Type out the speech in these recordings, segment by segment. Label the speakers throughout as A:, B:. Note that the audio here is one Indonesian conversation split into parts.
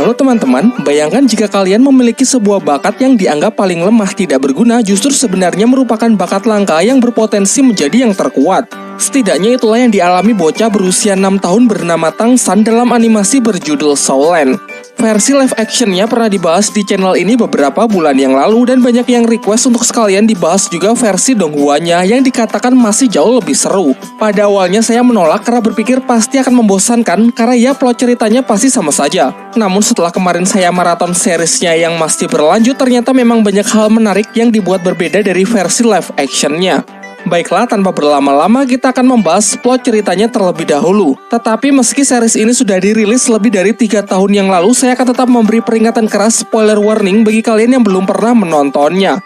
A: Halo teman-teman, bayangkan jika kalian memiliki sebuah bakat yang dianggap paling lemah tidak berguna justru sebenarnya merupakan bakat langka yang berpotensi menjadi yang terkuat. Setidaknya itulah yang dialami bocah berusia 6 tahun bernama Tang San dalam animasi berjudul Soul Land. Versi live actionnya pernah dibahas di channel ini beberapa bulan yang lalu dan banyak yang request untuk sekalian dibahas juga versi donghuanya yang dikatakan masih jauh lebih seru. Pada awalnya saya menolak karena berpikir pasti akan membosankan karena ya plot ceritanya pasti sama saja. Namun setelah kemarin saya maraton seriesnya yang masih berlanjut, ternyata memang banyak hal menarik yang dibuat berbeda dari versi live actionnya. Baiklah, tanpa berlama-lama kita akan membahas plot ceritanya terlebih dahulu. Tetapi meski series ini sudah dirilis lebih dari 3 tahun yang lalu, saya akan tetap memberi peringatan keras spoiler warning bagi kalian yang belum pernah menontonnya.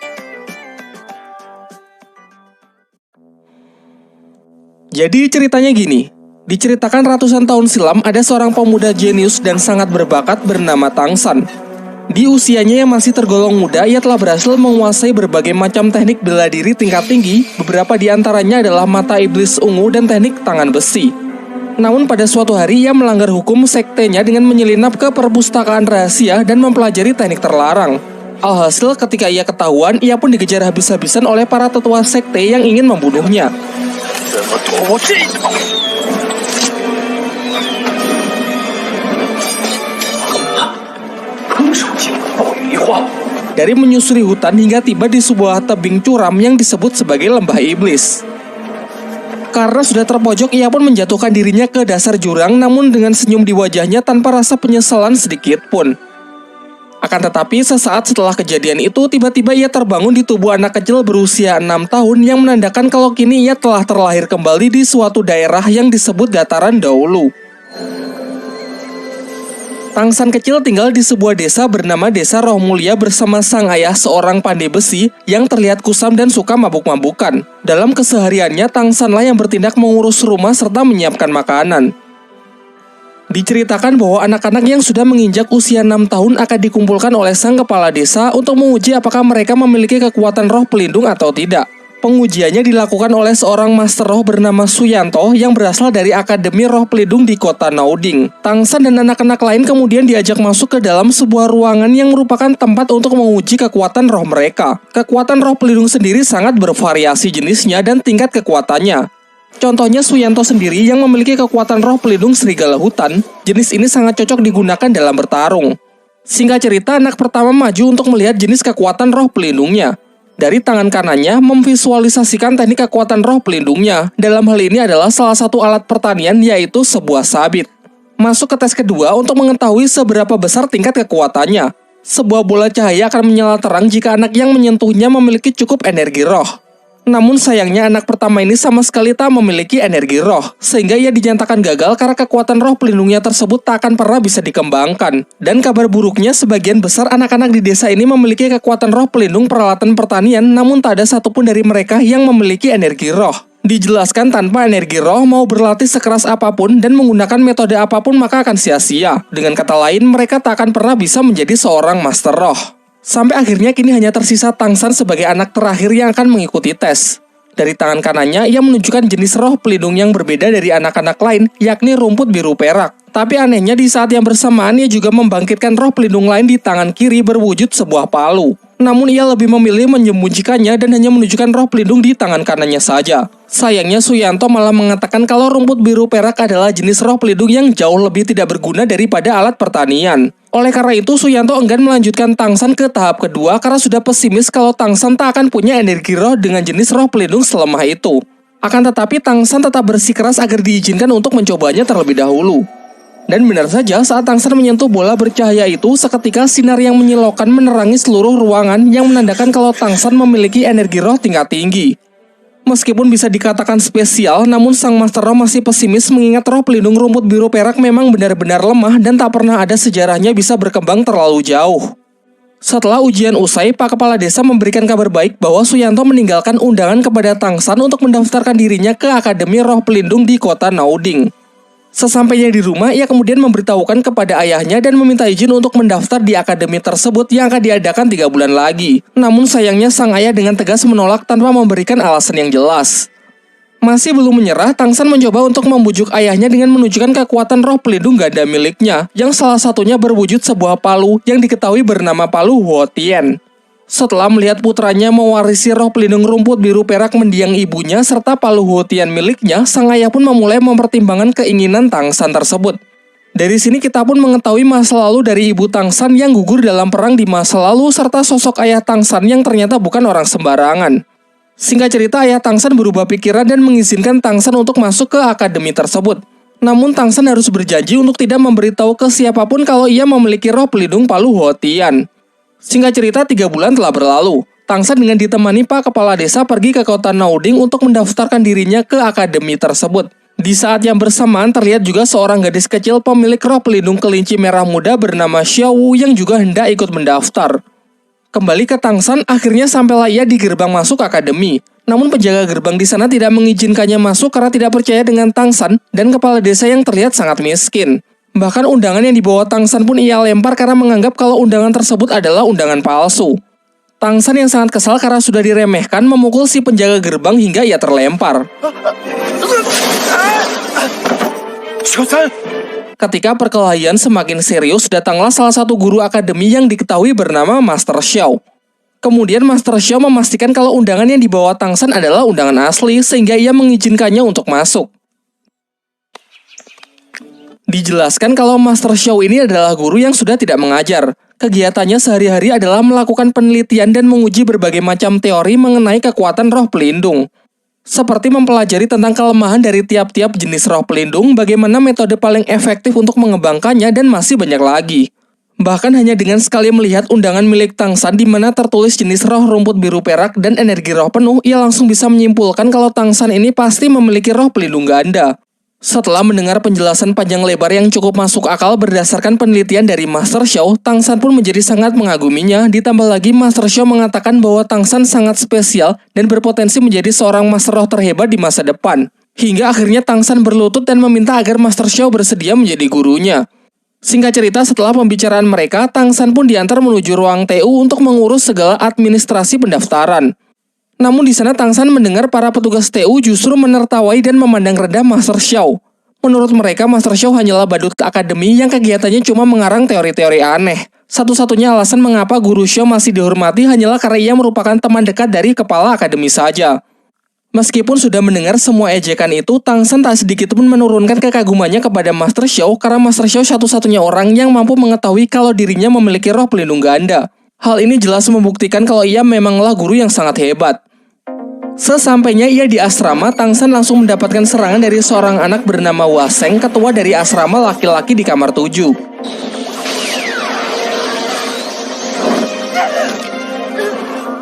A: Jadi ceritanya gini. Diceritakan ratusan tahun silam ada seorang pemuda jenius dan sangat berbakat bernama Tang San. Di usianya yang masih tergolong muda, ia telah berhasil menguasai berbagai macam teknik bela diri tingkat tinggi, beberapa di antaranya adalah mata iblis ungu dan teknik tangan besi. Namun pada suatu hari ia melanggar hukum sektenya dengan menyelinap ke perpustakaan rahasia dan mempelajari teknik terlarang. Alhasil ketika ia ketahuan, ia pun dikejar habis-habisan oleh para tetua sekte yang ingin membunuhnya. Dari menyusuri hutan hingga tiba di sebuah tebing curam yang disebut sebagai lembah iblis. Karena sudah terpojok, ia pun menjatuhkan dirinya ke dasar jurang, namun dengan senyum di wajahnya tanpa rasa penyesalan sedikit pun. Akan tetapi sesaat setelah kejadian itu, tiba-tiba ia terbangun di tubuh anak kecil berusia 6 tahun yang menandakan kalau kini ia telah terlahir kembali di suatu daerah yang disebut dataran dahulu. Tang San kecil tinggal di sebuah desa bernama Desa Roh Mulia bersama sang ayah seorang pandai besi yang terlihat kusam dan suka mabuk-mabukan. Dalam kesehariannya, Tang Sanlah yang bertindak mengurus rumah serta menyiapkan makanan. Diceritakan bahwa anak-anak yang sudah menginjak usia 6 tahun akan dikumpulkan oleh sang kepala desa untuk menguji apakah mereka memiliki kekuatan roh pelindung atau tidak. Pengujiannya dilakukan oleh seorang master roh bernama Suyanto yang berasal dari Akademi Roh Pelindung di kota Nauding. Tang San dan anak-anak lain kemudian diajak masuk ke dalam sebuah ruangan yang merupakan tempat untuk menguji kekuatan roh mereka. Kekuatan roh pelindung sendiri sangat bervariasi jenisnya dan tingkat kekuatannya. Contohnya Suyanto sendiri yang memiliki kekuatan roh pelindung serigala hutan, jenis ini sangat cocok digunakan dalam bertarung. Singkat cerita, anak pertama maju untuk melihat jenis kekuatan roh pelindungnya. Dari tangan kanannya memvisualisasikan teknik kekuatan roh pelindungnya. Dalam hal ini adalah salah satu alat pertanian, yaitu sebuah sabit. Masuk ke tes kedua untuk mengetahui seberapa besar tingkat kekuatannya. Sebuah bola cahaya akan menyala terang jika anak yang menyentuhnya memiliki cukup energi roh. Namun sayangnya anak pertama ini sama sekali tak memiliki energi roh, sehingga ia dinyatakan gagal karena kekuatan roh pelindungnya tersebut tak akan pernah bisa dikembangkan. Dan kabar buruknya, sebagian besar anak-anak di desa ini memiliki kekuatan roh pelindung peralatan pertanian, namun tak ada satupun dari mereka yang memiliki energi roh. Dijelaskan tanpa energi roh, mau berlatih sekeras apapun dan menggunakan metode apapun maka akan sia-sia. Dengan kata lain, mereka tak akan pernah bisa menjadi seorang master roh. Sampai akhirnya kini hanya tersisa Tang San sebagai anak terakhir yang akan mengikuti tes. Dari tangan kanannya, ia menunjukkan jenis roh pelindung yang berbeda dari anak-anak lain, yakni rumput biru perak. Tapi anehnya di saat yang bersamaan, ia juga membangkitkan roh pelindung lain di tangan kiri berwujud sebuah palu. Namun ia lebih memilih menyembunyikannya dan hanya menunjukkan roh pelindung di tangan kanannya saja. Sayangnya Suyanto malah mengatakan kalau rumput biru perak adalah jenis roh pelindung yang jauh lebih tidak berguna daripada alat pertanian. Oleh karena itu, Suyanto enggan melanjutkan Tang San ke tahap kedua karena sudah pesimis kalau Tang San tak akan punya energi roh dengan jenis roh pelindung selemah itu. Akan tetapi Tang San tetap bersikeras agar diizinkan untuk mencobanya terlebih dahulu. Dan benar saja, saat Tang San menyentuh bola bercahaya itu, seketika sinar yang menyilaukan menerangi seluruh ruangan yang menandakan kalau Tang San memiliki energi roh tingkat tinggi. Meskipun bisa dikatakan spesial, namun sang master roh masih pesimis mengingat roh pelindung rumput biru perak memang benar-benar lemah dan tak pernah ada sejarahnya bisa berkembang terlalu jauh. Setelah ujian usai, Pak Kepala Desa memberikan kabar baik bahwa Suyanto meninggalkan undangan kepada Tang San untuk mendaftarkan dirinya ke Akademi Roh Pelindung di kota Nauding. Sesampainya di rumah, ia kemudian memberitahukan kepada ayahnya dan meminta izin untuk mendaftar di akademi tersebut yang akan diadakan 3 bulan lagi. Namun sayangnya sang ayah dengan tegas menolak tanpa memberikan alasan yang jelas. Masih belum menyerah, Tang San mencoba untuk membujuk ayahnya dengan menunjukkan kekuatan roh pelindung ganda miliknya, yang salah satunya berwujud sebuah palu yang diketahui bernama palu Huo Tian. Setelah melihat putranya mewarisi roh pelindung rumput biru perak mendiang ibunya serta palu Huo Tian miliknya, sang ayah pun memulai mempertimbangkan keinginan Tang San tersebut. Dari sini kita pun mengetahui masa lalu dari ibu Tang San yang gugur dalam perang di masa lalu serta sosok ayah Tang San yang ternyata bukan orang sembarangan. Singkat cerita, ayah Tang San berubah pikiran dan mengizinkan Tang San untuk masuk ke akademi tersebut. Namun Tang San harus berjanji untuk tidak memberitahu ke siapapun kalau ia memiliki roh pelindung palu Huo Tian. Singkat cerita, 3 bulan telah berlalu. Tang San dengan ditemani Pak Kepala Desa pergi ke kota Naoding untuk mendaftarkan dirinya ke akademi tersebut. Di saat yang bersamaan terlihat juga seorang gadis kecil pemilik roh pelindung kelinci merah muda bernama Xiao Wu yang juga hendak ikut mendaftar. Kembali ke Tang San, akhirnya sampailah ia di gerbang masuk akademi. Namun penjaga gerbang di sana tidak mengizinkannya masuk karena tidak percaya dengan Tang San dan kepala desa yang terlihat sangat miskin. Bahkan undangan yang dibawa Tang San pun ia lempar karena menganggap kalau undangan tersebut adalah undangan palsu. Tang San yang sangat kesal karena sudah diremehkan memukul si penjaga gerbang hingga ia terlempar. Ketika perkelahian semakin serius, datanglah salah satu guru akademi yang diketahui bernama Master Xiao. Kemudian Master Xiao memastikan kalau undangan yang dibawa Tang San adalah undangan asli, sehingga ia mengizinkannya untuk masuk. Dijelaskan kalau Master Xiao ini adalah guru yang sudah tidak mengajar. Kegiatannya sehari-hari adalah melakukan penelitian dan menguji berbagai macam teori mengenai kekuatan roh pelindung. Seperti mempelajari tentang kelemahan dari tiap-tiap jenis roh pelindung, bagaimana metode paling efektif untuk mengembangkannya, dan masih banyak lagi. Bahkan hanya dengan sekali melihat undangan milik Tang San di mana tertulis jenis roh rumput biru perak dan energi roh penuh, ia langsung bisa menyimpulkan kalau Tang San ini pasti memiliki roh pelindung ganda. Setelah mendengar penjelasan panjang lebar yang cukup masuk akal berdasarkan penelitian dari Master Xiao, Tang San pun menjadi sangat mengaguminya. Ditambah lagi Master Xiao mengatakan bahwa Tang San sangat spesial dan berpotensi menjadi seorang master roh terhebat di masa depan. Hingga akhirnya Tang San berlutut dan meminta agar Master Xiao bersedia menjadi gurunya. Singkat cerita, setelah pembicaraan mereka, Tang San pun diantar menuju ruang TU untuk mengurus segala administrasi pendaftaran. Namun di sana Tang San mendengar para petugas TU justru menertawai dan memandang rendah Master Xiao. Menurut mereka, Master Xiao hanyalah badut akademi yang kegiatannya cuma mengarang teori-teori aneh. Satu-satunya alasan mengapa guru Xiao masih dihormati hanyalah karena ia merupakan teman dekat dari kepala akademi saja. Meskipun sudah mendengar semua ejekan itu, Tang San tak sedikit pun menurunkan kekagumannya kepada Master Xiao karena Master Xiao satu-satunya orang yang mampu mengetahui kalau dirinya memiliki roh pelindung ganda. Hal ini jelas membuktikan kalau ia memanglah guru yang sangat hebat. Sesampainya ia di asrama, Tang San langsung mendapatkan serangan dari seorang anak bernama Waseng, ketua dari asrama laki-laki di kamar 7.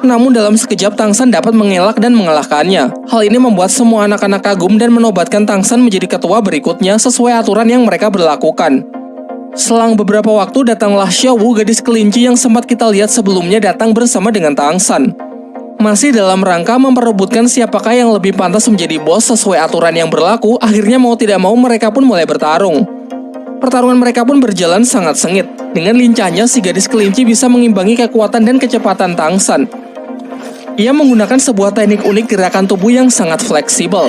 A: Namun dalam sekejap Tang San dapat mengelak dan mengalahkannya. Hal ini membuat semua anak-anak kagum dan menobatkan Tang San menjadi ketua berikutnya sesuai aturan yang mereka berlakukan. Selang beberapa waktu datanglah Xiao Wu, gadis kelinci yang sempat kita lihat sebelumnya, datang bersama dengan Tang San. Masih dalam rangka memperebutkan siapakah yang lebih pantas menjadi bos sesuai aturan yang berlaku, akhirnya mau tidak mau mereka pun mulai bertarung. Pertarungan mereka pun berjalan sangat sengit. Dengan lincahnya si gadis kelinci bisa mengimbangi kekuatan dan kecepatan Tang San. Ia menggunakan sebuah teknik unik gerakan tubuh yang sangat fleksibel.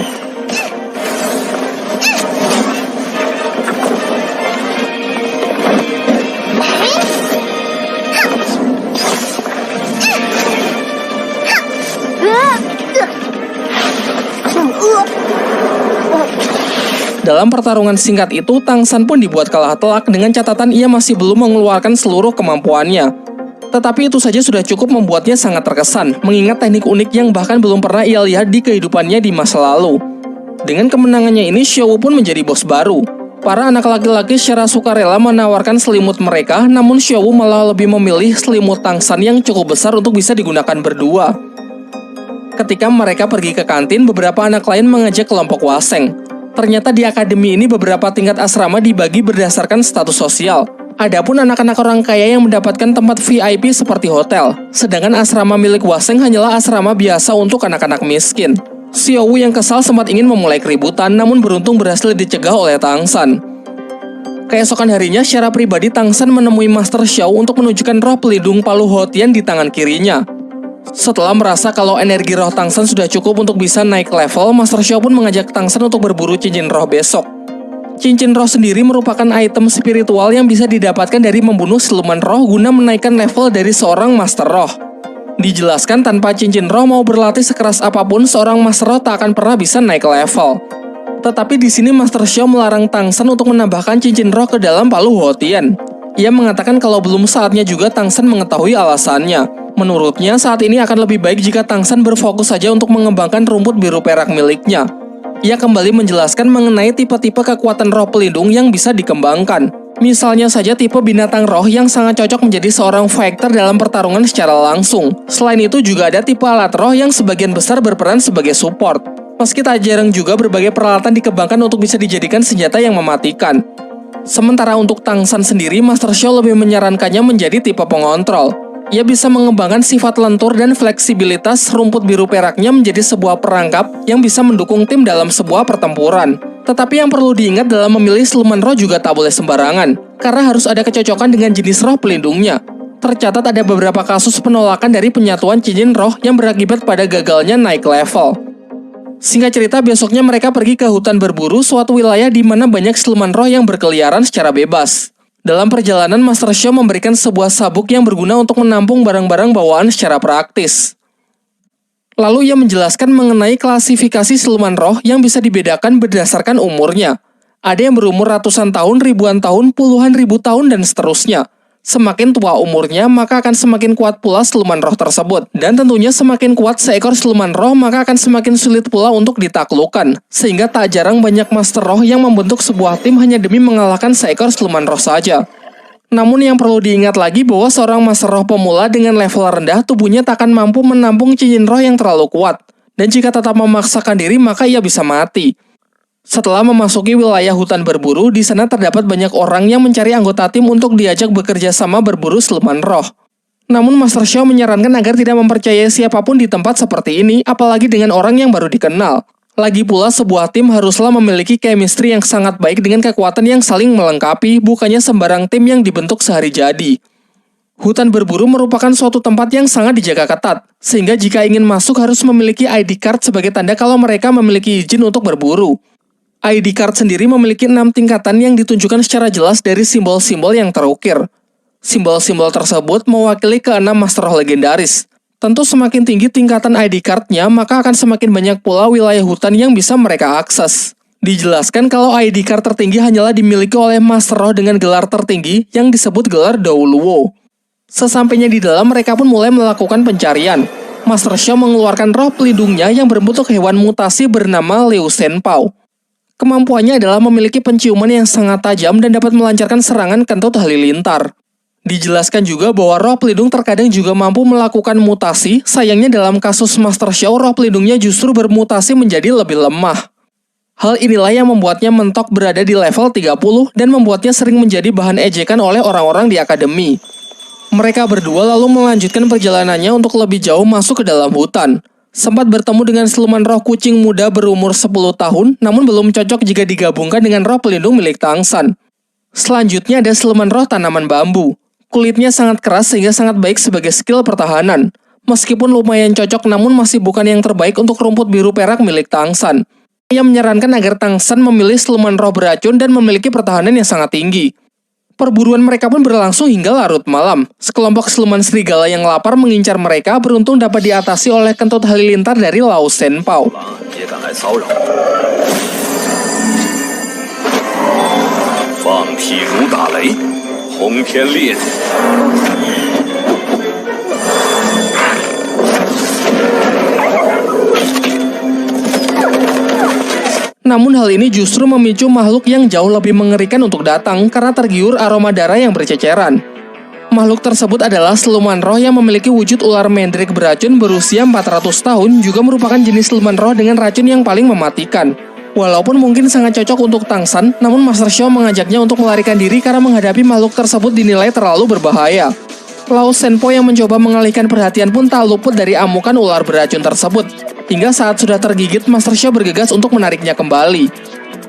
A: Dalam pertarungan singkat itu, Tang San pun dibuat kalah telak dengan catatan ia masih belum mengeluarkan seluruh kemampuannya. Tetapi itu saja sudah cukup membuatnya sangat terkesan, mengingat teknik unik yang bahkan belum pernah ia lihat di kehidupannya di masa lalu. Dengan kemenangannya ini, Xiao Wu pun menjadi bos baru. Para anak laki-laki secara sukarela menawarkan selimut mereka, namun Xiao Wu malah lebih memilih selimut Tang San yang cukup besar untuk bisa digunakan berdua. Ketika mereka pergi ke kantin, beberapa anak lain mengajak kelompok Waseng. Ternyata di akademi ini beberapa tingkat asrama dibagi berdasarkan status sosial. Adapun anak-anak orang kaya yang mendapatkan tempat VIP seperti hotel. Sedangkan asrama milik Waseng hanyalah asrama biasa untuk anak-anak miskin. Xiao Wu yang kesal sempat ingin memulai keributan, namun beruntung berhasil dicegah oleh Tang San. Keesokan harinya, secara pribadi Tang San menemui Master Xiao untuk menunjukkan roh pelindung palu Huo Tian di tangan kirinya. Setelah merasa kalau energi roh Tang San sudah cukup untuk bisa naik level, Master Xiao pun mengajak Tang San untuk berburu cincin roh besok. Cincin roh sendiri merupakan item spiritual yang bisa didapatkan dari membunuh siluman roh guna menaikkan level dari seorang Master Roh. Dijelaskan tanpa cincin roh mau berlatih sekeras apapun, seorang Master Roh tak akan pernah bisa naik level. Tetapi di sini Master Xiao melarang Tang San untuk menambahkan cincin roh ke dalam palu Huotian. Ia mengatakan kalau belum saatnya juga Tang San mengetahui alasannya. Menurutnya saat ini akan lebih baik jika Tang San berfokus saja untuk mengembangkan rumput biru perak miliknya. Ia kembali menjelaskan mengenai tipe-tipe kekuatan roh pelindung yang bisa dikembangkan. Misalnya saja tipe binatang roh yang sangat cocok menjadi seorang fighter dalam pertarungan secara langsung. Selain itu juga ada tipe alat roh yang sebagian besar berperan sebagai support. Meski tak jarang juga berbagai peralatan dikembangkan untuk bisa dijadikan senjata yang mematikan. Sementara untuk Tang San sendiri, Master Xiao lebih menyarankannya menjadi tipe pengontrol. Ia bisa mengembangkan sifat lentur dan fleksibilitas rumput biru peraknya menjadi sebuah perangkap yang bisa mendukung tim dalam sebuah pertempuran. Tetapi yang perlu diingat dalam memilih siluman roh juga tak boleh sembarangan, karena harus ada kecocokan dengan jenis roh pelindungnya. Tercatat ada beberapa kasus penolakan dari penyatuan cincin roh yang berakibat pada gagalnya naik level. Singkat cerita, besoknya mereka pergi ke hutan berburu, suatu wilayah di mana banyak siluman roh yang berkeliaran secara bebas. Dalam perjalanan, Master Xiao memberikan sebuah sabuk yang berguna untuk menampung barang-barang bawaan secara praktis. Lalu ia menjelaskan mengenai klasifikasi siluman roh yang bisa dibedakan berdasarkan umurnya. Ada yang berumur ratusan tahun, ribuan tahun, puluhan ribu tahun, dan seterusnya. Semakin tua umurnya, maka akan semakin kuat pula siluman roh tersebut. Dan tentunya semakin kuat seekor siluman roh, maka akan semakin sulit pula untuk ditaklukkan. Sehingga tak jarang banyak Master Roh yang membentuk sebuah tim hanya demi mengalahkan seekor siluman roh saja. Namun yang perlu diingat lagi bahwa seorang Master Roh pemula dengan level rendah, tubuhnya tak akan mampu menampung cincin roh yang terlalu kuat. Dan jika tetap memaksakan diri, maka ia bisa mati. Setelah memasuki wilayah hutan berburu, di sana terdapat banyak orang yang mencari anggota tim untuk diajak bekerja sama berburu siluman roh. Namun Master Xiao menyarankan agar tidak mempercayai siapapun di tempat seperti ini, apalagi dengan orang yang baru dikenal. Lagi pula, sebuah tim haruslah memiliki chemistry yang sangat baik dengan kekuatan yang saling melengkapi, bukannya sembarang tim yang dibentuk sehari jadi. Hutan berburu merupakan suatu tempat yang sangat dijaga ketat, sehingga jika ingin masuk harus memiliki ID card sebagai tanda kalau mereka memiliki izin untuk berburu. ID card sendiri memiliki 6 tingkatan yang ditunjukkan secara jelas dari simbol-simbol yang terukir. Simbol-simbol tersebut mewakili ke-6 Master Roh legendaris. Tentu semakin tinggi tingkatan ID card-nya, maka akan semakin banyak pula wilayah hutan yang bisa mereka akses. Dijelaskan kalau ID card tertinggi hanyalah dimiliki oleh Master Roh dengan gelar tertinggi yang disebut gelar Dou Luo. Sesampainya di dalam, mereka pun mulai melakukan pencarian. Master Xiao mengeluarkan roh pelindungnya yang berbentuk hewan mutasi bernama Liu Shenpao. Kemampuannya adalah memiliki penciuman yang sangat tajam dan dapat melancarkan serangan kentut halilintar. Dijelaskan juga bahwa roh pelindung terkadang juga mampu melakukan mutasi, sayangnya dalam kasus Master Xiao, roh pelindungnya justru bermutasi menjadi lebih lemah. Hal inilah yang membuatnya mentok berada di level 30 dan membuatnya sering menjadi bahan ejekan oleh orang-orang di akademi. Mereka berdua lalu melanjutkan perjalanannya untuk lebih jauh masuk ke dalam hutan. Sempat bertemu dengan siluman roh kucing muda berumur 10 tahun, namun belum cocok jika digabungkan dengan roh pelindung milik Tang San. Selanjutnya ada siluman roh tanaman bambu. Kulitnya sangat keras sehingga sangat baik sebagai skill pertahanan. Meskipun lumayan cocok, namun masih bukan yang terbaik untuk rumput biru perak milik Tang San. Ia menyarankan agar Tang San memilih siluman roh beracun dan memiliki pertahanan yang sangat tinggi. Perburuan mereka pun berlangsung hingga larut malam. Sekelompok siluman serigala yang lapar mengincar mereka, beruntung dapat diatasi oleh kentut halilintar dari Liu Shenpao. Namun hal ini justru memicu makhluk yang jauh lebih mengerikan untuk datang karena tergiur aroma darah yang berceceran. Makhluk tersebut adalah siluman roh yang memiliki wujud ular mendrik beracun berusia 400 tahun, juga merupakan jenis siluman roh dengan racun yang paling mematikan. Walaupun mungkin sangat cocok untuk Tang San, namun Master Xiao mengajaknya untuk melarikan diri karena menghadapi makhluk tersebut dinilai terlalu berbahaya. Liu Shenpao yang mencoba mengalihkan perhatian pun tak luput dari amukan ular beracun tersebut. Hingga saat sudah tergigit, Master Xiao bergegas untuk menariknya kembali.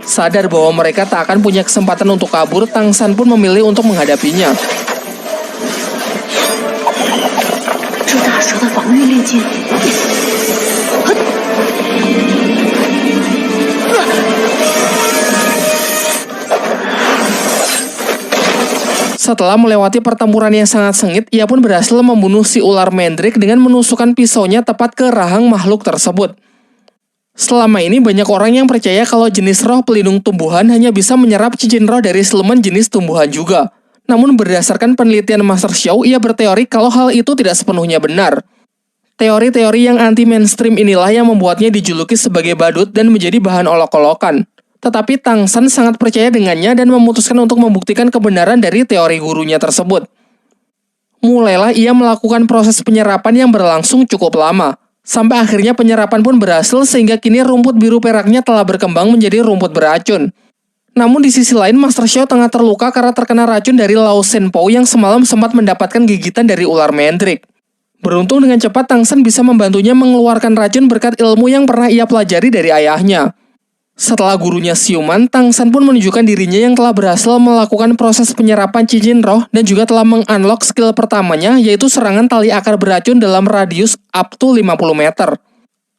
A: Sadar bahwa mereka tak akan punya kesempatan untuk kabur, Tang San pun memilih untuk menghadapinya.
B: 蛇的防御链接。
A: Setelah melewati pertempuran yang sangat sengit, ia pun berhasil membunuh si ular Mandrake dengan menusukkan pisaunya tepat ke rahang makhluk tersebut. Selama ini banyak orang yang percaya kalau jenis roh pelindung tumbuhan hanya bisa menyerap cincin roh dari siluman jenis tumbuhan juga. Namun berdasarkan penelitian Master Xiao, ia berteori kalau hal itu tidak sepenuhnya benar. Teori-teori yang anti-mainstream inilah yang membuatnya dijuluki sebagai badut dan menjadi bahan olok-olokan. Tetapi Tang San sangat percaya dengannya dan memutuskan untuk membuktikan kebenaran dari teori gurunya tersebut. Mulailah ia melakukan proses penyerapan yang berlangsung cukup lama. Sampai akhirnya penyerapan pun berhasil sehingga kini rumput biru peraknya telah berkembang menjadi rumput beracun. Namun di sisi lain, Master Xiao tengah terluka karena terkena racun dari Lao Shenpo yang semalam sempat mendapatkan gigitan dari ular Mandrake. Beruntung dengan cepat Tang San bisa membantunya mengeluarkan racun berkat ilmu yang pernah ia pelajari dari ayahnya. Setelah gurunya siuman, Tang San pun menunjukkan dirinya yang telah berhasil melakukan proses penyerapan cincin roh dan juga telah meng-unlock skill pertamanya, yaitu serangan tali akar beracun dalam radius up to 50 meter.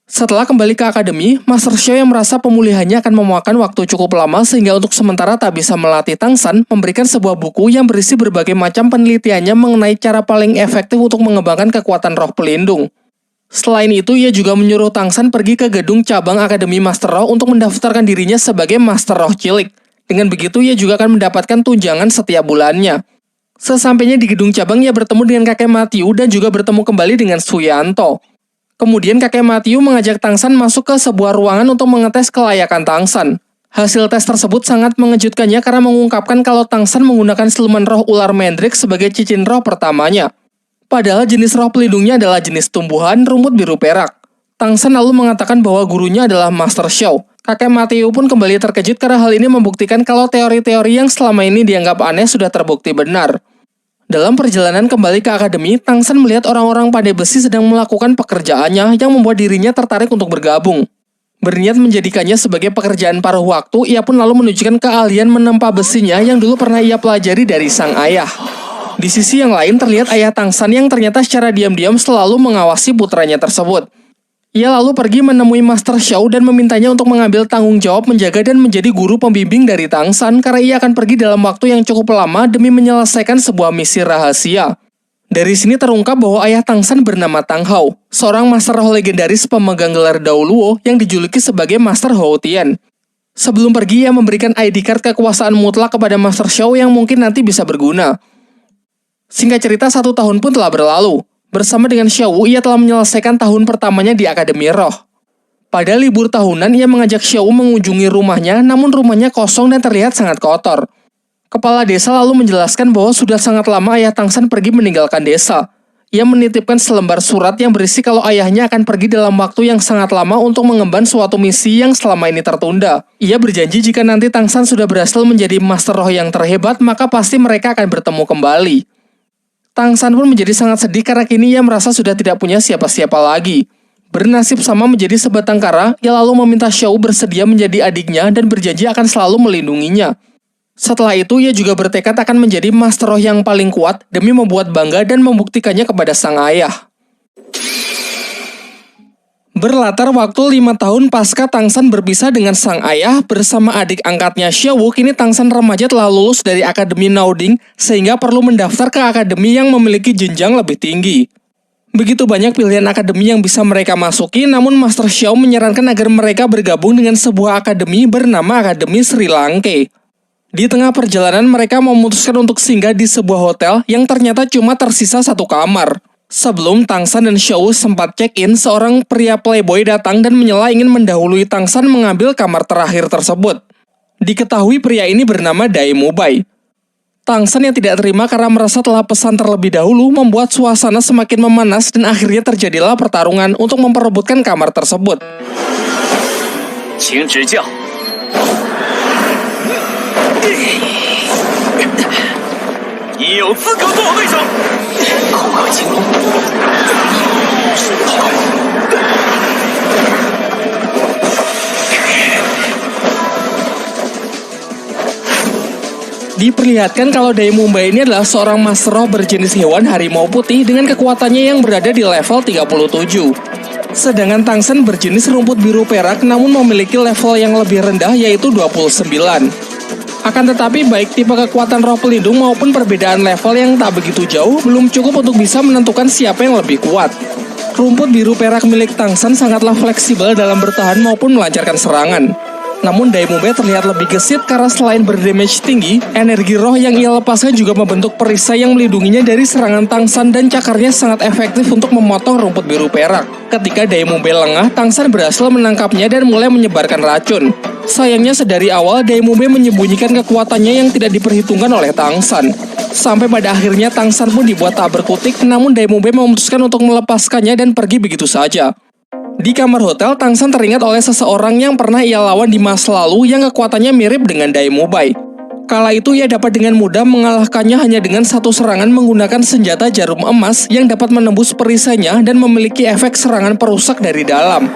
A: Setelah kembali ke akademi, Master Xiao yang merasa pemulihannya akan memakan waktu cukup lama sehingga untuk sementara tak bisa melatih Tang San, memberikan sebuah buku yang berisi berbagai macam penelitiannya mengenai cara paling efektif untuk mengembangkan kekuatan roh pelindung. Selain itu, ia juga menyuruh Tang San pergi ke gedung cabang Akademi Master Roh untuk mendaftarkan dirinya sebagai Master Roh Cilik. Dengan begitu, ia juga akan mendapatkan tunjangan setiap bulannya. Sesampainya di gedung cabang, ia bertemu dengan kakek Matthew dan juga bertemu kembali dengan Suyanto. Kemudian kakek Matthew mengajak Tang San masuk ke sebuah ruangan untuk mengetes kelayakan Tang San. Hasil tes tersebut sangat mengejutkannya karena mengungkapkan kalau Tang San menggunakan siluman roh ular Mandrake sebagai cincin roh pertamanya. Padahal jenis roh pelindungnya adalah jenis tumbuhan rumput biru perak. Tang San lalu mengatakan bahwa gurunya adalah Master Xiao. Kakek Matthew pun kembali terkejut karena hal ini membuktikan kalau teori-teori yang selama ini dianggap aneh sudah terbukti benar. Dalam perjalanan kembali ke akademi, Tang San melihat orang-orang pandai besi sedang melakukan pekerjaannya yang membuat dirinya tertarik untuk bergabung. Berniat menjadikannya sebagai pekerjaan paruh waktu, ia pun lalu menunjukkan keahlian menempa besinya yang dulu pernah ia pelajari dari sang ayah. Di sisi yang lain terlihat ayah Tang San yang ternyata secara diam-diam selalu mengawasi putranya tersebut. Ia lalu pergi menemui Master Xiao dan memintanya untuk mengambil tanggung jawab menjaga dan menjadi guru pembimbing dari Tang San karena ia akan pergi dalam waktu yang cukup lama demi menyelesaikan sebuah misi rahasia. Dari sini terungkap bahwa ayah Tang San bernama Tang Hao, seorang Master Roh legendaris pemegang gelar Dao Luo yang dijuluki sebagai Master Hou Tian. Sebelum pergi, ia memberikan ID card kekuasaan mutlak kepada Master Xiao yang mungkin nanti bisa berguna. Singkat cerita, 1 tahun pun telah berlalu. Bersama dengan Xiao Wu, ia telah menyelesaikan tahun pertamanya di Akademi Roh. Pada libur tahunan, ia mengajak Xiao Wu mengunjungi rumahnya, namun rumahnya kosong dan terlihat sangat kotor. Kepala desa lalu menjelaskan bahwa sudah sangat lama ayah Tang San pergi meninggalkan desa. Ia menitipkan selembar surat yang berisi kalau ayahnya akan pergi dalam waktu yang sangat lama untuk mengemban suatu misi yang selama ini tertunda. Ia berjanji jika nanti Tang San sudah berhasil menjadi Master Roh yang terhebat, maka pasti mereka akan bertemu kembali. Tang San pun menjadi sangat sedih karena kini ia merasa sudah tidak punya siapa-siapa lagi. Bernasib sama menjadi sebatang kara, ia lalu meminta Xiao bersedia menjadi adiknya dan berjanji akan selalu melindunginya. Setelah itu, ia juga bertekad akan menjadi Master Roh yang paling kuat demi membuat bangga dan membuktikannya kepada sang ayah. Berlatar waktu 5 tahun pasca Tang San berpisah dengan sang ayah bersama adik angkatnya Xiao Wu, kini Tang San remaja telah lulus dari Akademi Naoding sehingga perlu mendaftar ke akademi yang memiliki jenjang lebih tinggi. Begitu banyak pilihan akademi yang bisa mereka masuki, namun Master Xiao menyarankan agar mereka bergabung dengan sebuah akademi bernama Akademi Sri Lanka. Di tengah perjalanan mereka memutuskan untuk singgah di sebuah hotel yang ternyata cuma tersisa 1 kamar. Sebelum Tang San dan Xiao Wu sempat check-in, seorang pria playboy datang dan menyela ingin mendahului Tang San mengambil kamar terakhir tersebut. Diketahui pria ini bernama Dai Mubai. Tang San yang tidak terima karena merasa telah pesan terlebih dahulu membuat suasana semakin memanas dan akhirnya terjadilah pertarungan untuk memperebutkan kamar tersebut.
C: 请指教。你有资格做我对手。
B: 空鹤青龙，神条。
A: Diperlihatkan kalau Daimumbai ini adalah seorang master roh berjenis hewan harimau putih dengan kekuatannya yang berada di level 37. Sedangkan Tangsan berjenis rumput biru perak namun memiliki level yang lebih rendah yaitu 29. Akan tetapi baik tipe kekuatan roh pelindung maupun perbedaan level yang tak begitu jauh belum cukup untuk bisa menentukan siapa yang lebih kuat. Rumput biru perak milik Tangsan sangatlah fleksibel dalam bertahan maupun melancarkan serangan. Namun Daimumbai terlihat lebih gesit karena selain berdamage tinggi, energi roh yang ia lepaskan juga membentuk perisai yang melindunginya dari serangan Tangsan dan cakarnya sangat efektif untuk memotong rumput biru perak. Ketika Daimumbai lengah, Tangsan berhasil menangkapnya dan mulai menyebarkan racun. Sayangnya sedari awal Daimumbai menyembunyikan kekuatannya yang tidak diperhitungkan oleh Tangsan. Sampai pada akhirnya Tangsan pun dibuat tak berkutik, namun Daimumbai memutuskan untuk melepaskannya dan pergi begitu saja. Di kamar hotel, Tangsan teringat oleh seseorang yang pernah ia lawan di masa lalu yang kekuatannya mirip dengan Daimumbai. Kala itu ia dapat dengan mudah mengalahkannya hanya dengan satu serangan menggunakan senjata jarum emas yang dapat menembus perisainya dan memiliki efek serangan perusak dari dalam.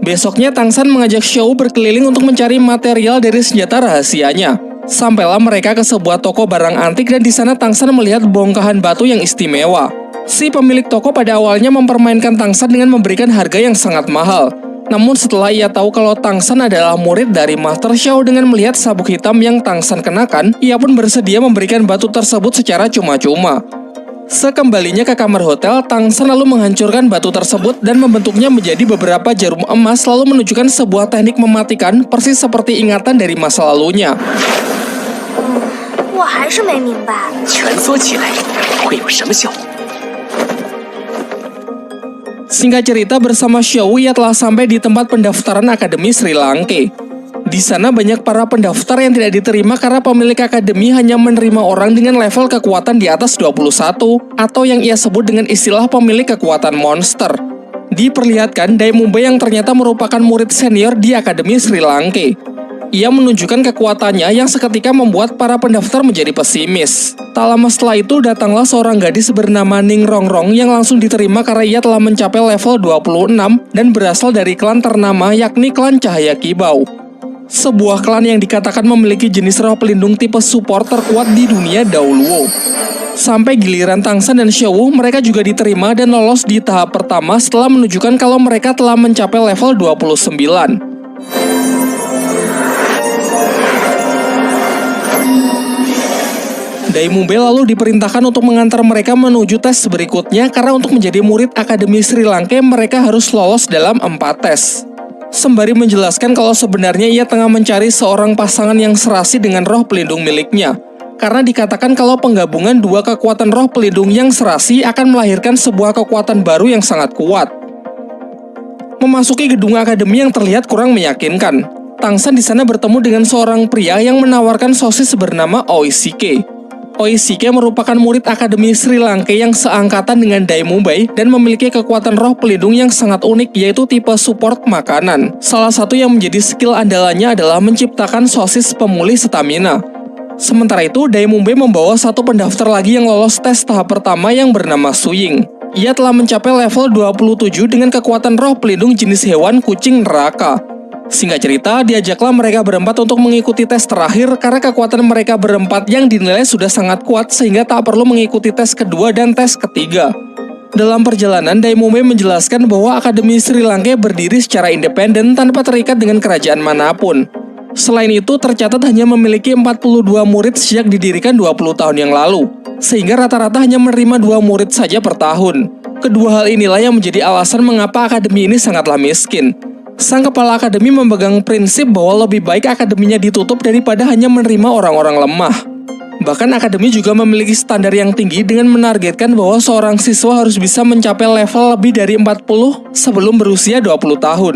A: Besoknya Tangsan mengajak Xiao berkeliling untuk mencari material dari senjata rahasianya. Sampailah mereka ke sebuah toko barang antik dan di sana Tangsan melihat bongkahan batu yang istimewa. Si pemilik toko pada awalnya mempermainkan Tangsan dengan memberikan harga yang sangat mahal. Namun setelah ia tahu kalau Tangsan adalah murid dari Master Xiao dengan melihat sabuk hitam yang Tangsan kenakan, ia pun bersedia memberikan batu tersebut secara cuma-cuma. Sekembalinya ke kamar hotel, Tangsan lalu menghancurkan batu tersebut dan membentuknya menjadi beberapa jarum emas lalu menunjukkan sebuah teknik mematikan persis seperti ingatan dari masa lalunya.
D: 我还是没明白。
B: 蜷缩起来会有什么效果？
A: Singkat cerita, bersama Xiao ia telah sampai di tempat pendaftaran Akademi Sri Lanka. Di sana banyak para pendaftar yang tidak diterima karena pemilik akademi hanya menerima orang dengan level kekuatan di atas 21 atau yang ia sebut dengan istilah pemilik kekuatan monster. Diperlihatkan Daimumbai yang ternyata merupakan murid senior di Akademi Sri Lanka. Ia menunjukkan kekuatannya yang seketika membuat para pendaftar menjadi pesimis. Tak lama setelah itu datanglah seorang gadis bernama Ning Rongrong yang langsung diterima karena ia telah mencapai level 26 dan berasal dari klan ternama yakni klan Cahaya Kibau. Sebuah klan yang dikatakan memiliki jenis roh pelindung tipe support terkuat di dunia dahulu. Sampai giliran Tangsan dan Xiao, mereka juga diterima dan lolos di tahap pertama setelah menunjukkan kalau mereka telah mencapai level 29. Daimumbai lalu diperintahkan untuk mengantar mereka menuju tes berikutnya karena untuk menjadi murid Akademi Sri Lanka mereka harus lolos dalam 4 tes. Sembari menjelaskan kalau sebenarnya ia tengah mencari seorang pasangan yang serasi dengan roh pelindung miliknya. Karena dikatakan kalau penggabungan dua kekuatan roh pelindung yang serasi akan melahirkan sebuah kekuatan baru yang sangat kuat. Memasuki gedung akademi yang terlihat kurang meyakinkan, Tangsan di sana bertemu dengan seorang pria yang menawarkan sosis bernama Oishike. Oishike merupakan murid Akademi Sri Lanka yang seangkatan dengan Daimumbai dan memiliki kekuatan roh pelindung yang sangat unik yaitu tipe support makanan. Salah satu yang menjadi skill andalannya adalah menciptakan sosis pemulih stamina. Sementara itu, Daimumbai membawa satu pendaftar lagi yang lolos tes tahap pertama yang bernama Suying. Ia telah mencapai level 27 dengan kekuatan roh pelindung jenis hewan kucing neraka. Singkat cerita, diajaklah mereka berempat untuk mengikuti tes terakhir karena kekuatan mereka berempat yang dinilai sudah sangat kuat sehingga tak perlu mengikuti tes kedua dan tes ketiga. Dalam perjalanan, Daimumbai menjelaskan bahwa Akademi Sri Lanka berdiri secara independen tanpa terikat dengan kerajaan manapun. Selain itu, tercatat hanya memiliki 42 murid sejak didirikan 20 tahun yang lalu, sehingga rata-rata hanya menerima 2 murid saja per tahun. Kedua hal inilah yang menjadi alasan mengapa akademi ini sangatlah miskin. Sang kepala akademi memegang prinsip bahwa lebih baik akademinya ditutup daripada hanya menerima orang-orang lemah. Bahkan akademi juga memiliki standar yang tinggi dengan menargetkan bahwa seorang siswa harus bisa mencapai level lebih dari 40 sebelum berusia 20 tahun.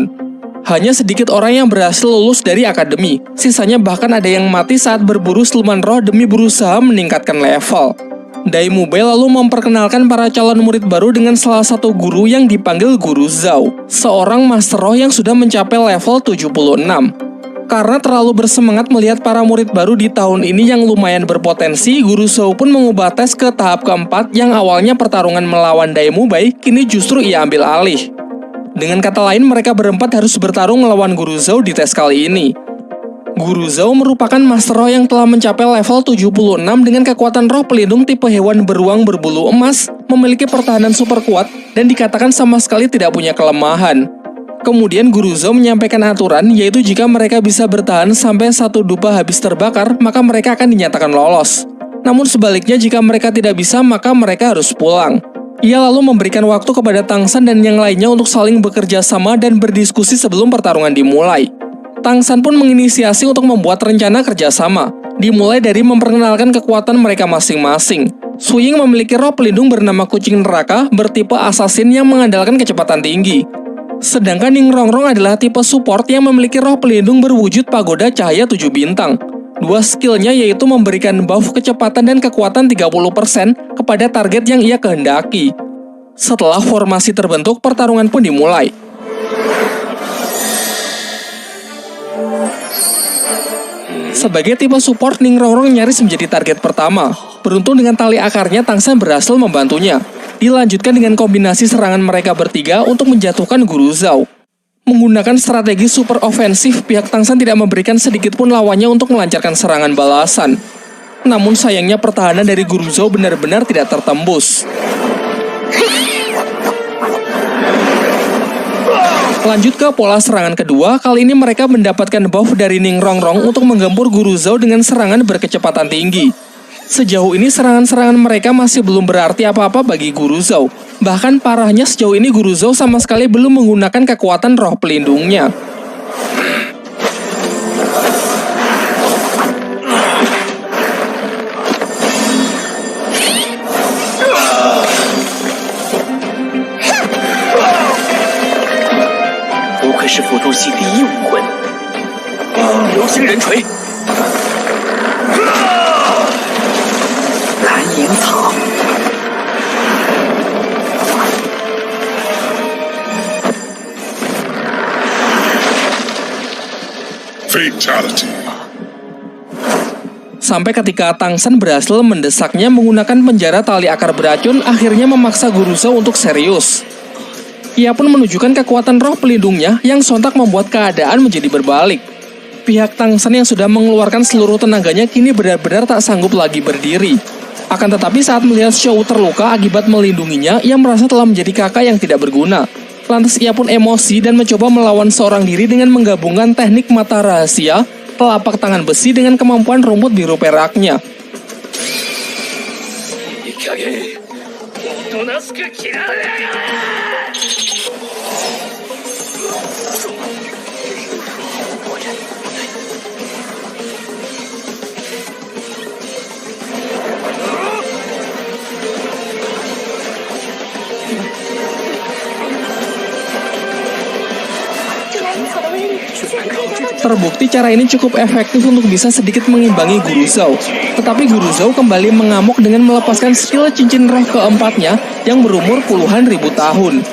A: Hanya sedikit orang yang berhasil lulus dari akademi, sisanya bahkan ada yang mati saat berburu siluman roh demi berusaha meningkatkan level. Daimumbai lalu memperkenalkan para calon murid baru dengan salah satu guru yang dipanggil Guru Zhao, seorang master roh yang sudah mencapai level 76. Karena terlalu bersemangat melihat para murid baru di tahun ini yang lumayan berpotensi, Guru Zhao pun mengubah tes ke tahap keempat yang awalnya pertarungan melawan Daimumbai, kini justru ia ambil alih. Dengan kata lain, mereka berempat harus bertarung melawan Guru Zhou di tes kali ini. Guru Zhou merupakan Master Roh yang telah mencapai level 76 dengan kekuatan roh pelindung tipe hewan beruang berbulu emas, memiliki pertahanan super kuat, dan dikatakan sama sekali tidak punya kelemahan. Kemudian Guru Zhou menyampaikan aturan, yaitu jika mereka bisa bertahan sampai satu dupa habis terbakar, maka mereka akan dinyatakan lolos. Namun sebaliknya, jika mereka tidak bisa, maka mereka harus pulang. Ia lalu memberikan waktu kepada Tang San dan yang lainnya untuk saling bekerja sama dan berdiskusi sebelum pertarungan dimulai. Tang San pun menginisiasi untuk membuat rencana kerjasama, dimulai dari memperkenalkan kekuatan mereka masing-masing. Su Ying memiliki roh pelindung bernama kucing neraka bertipe assassin yang mengandalkan kecepatan tinggi. Sedangkan Ning Rongrong adalah tipe support yang memiliki roh pelindung berwujud pagoda cahaya 7 bintang. Dua skillnya yaitu memberikan buff kecepatan dan kekuatan 30% kepada target yang ia kehendaki. Setelah formasi terbentuk, pertarungan pun dimulai. Sebagai tipe support, Ning Rongrong nyaris menjadi target pertama. Beruntung dengan tali akarnya, Tang San berhasil membantunya. Dilanjutkan dengan kombinasi serangan mereka bertiga untuk menjatuhkan Guru Zhou. Menggunakan strategi super ofensif, pihak Tang San tidak memberikan sedikit pun lawannya untuk melancarkan serangan balasan. Namun sayangnya pertahanan dari Guru Zhou benar-benar tidak tertembus. Lanjut ke pola serangan kedua, kali ini mereka mendapatkan buff dari Ning Rongrong untuk menggempur Guru Zhou dengan serangan berkecepatan tinggi. Sejauh ini serangan-serangan mereka masih belum berarti apa-apa bagi Guru Zhou. Bahkan parahnya sejauh ini Guru Zhou sama sekali belum menggunakan kekuatan roh pelindungnya.
B: 是辅助系第一武魂，流星人锤，蓝银草，Sampai
A: ketika Tang San berhasil mendesaknya menggunakan penjara tali akar beracun, akhirnya memaksa Guru Zhou untuk serius. Ia pun menunjukkan kekuatan roh pelindungnya yang sontak membuat keadaan menjadi berbalik. Pihak Tang San yang sudah mengeluarkan seluruh tenaganya kini benar-benar tak sanggup lagi berdiri. Akan tetapi saat melihat Xiao terluka akibat melindunginya, ia merasa telah menjadi kakak yang tidak berguna. Lantas ia pun emosi dan mencoba melawan seorang diri dengan menggabungkan teknik mata rahasia, telapak tangan besi dengan kemampuan rumput biru peraknya. Terbukti cara ini cukup efektif untuk bisa sedikit mengimbangi Guru Zhou. Tetapi Guru Zhou kembali mengamuk dengan melepaskan skill cincin roh keempatnya yang berumur puluhan ribu tahun.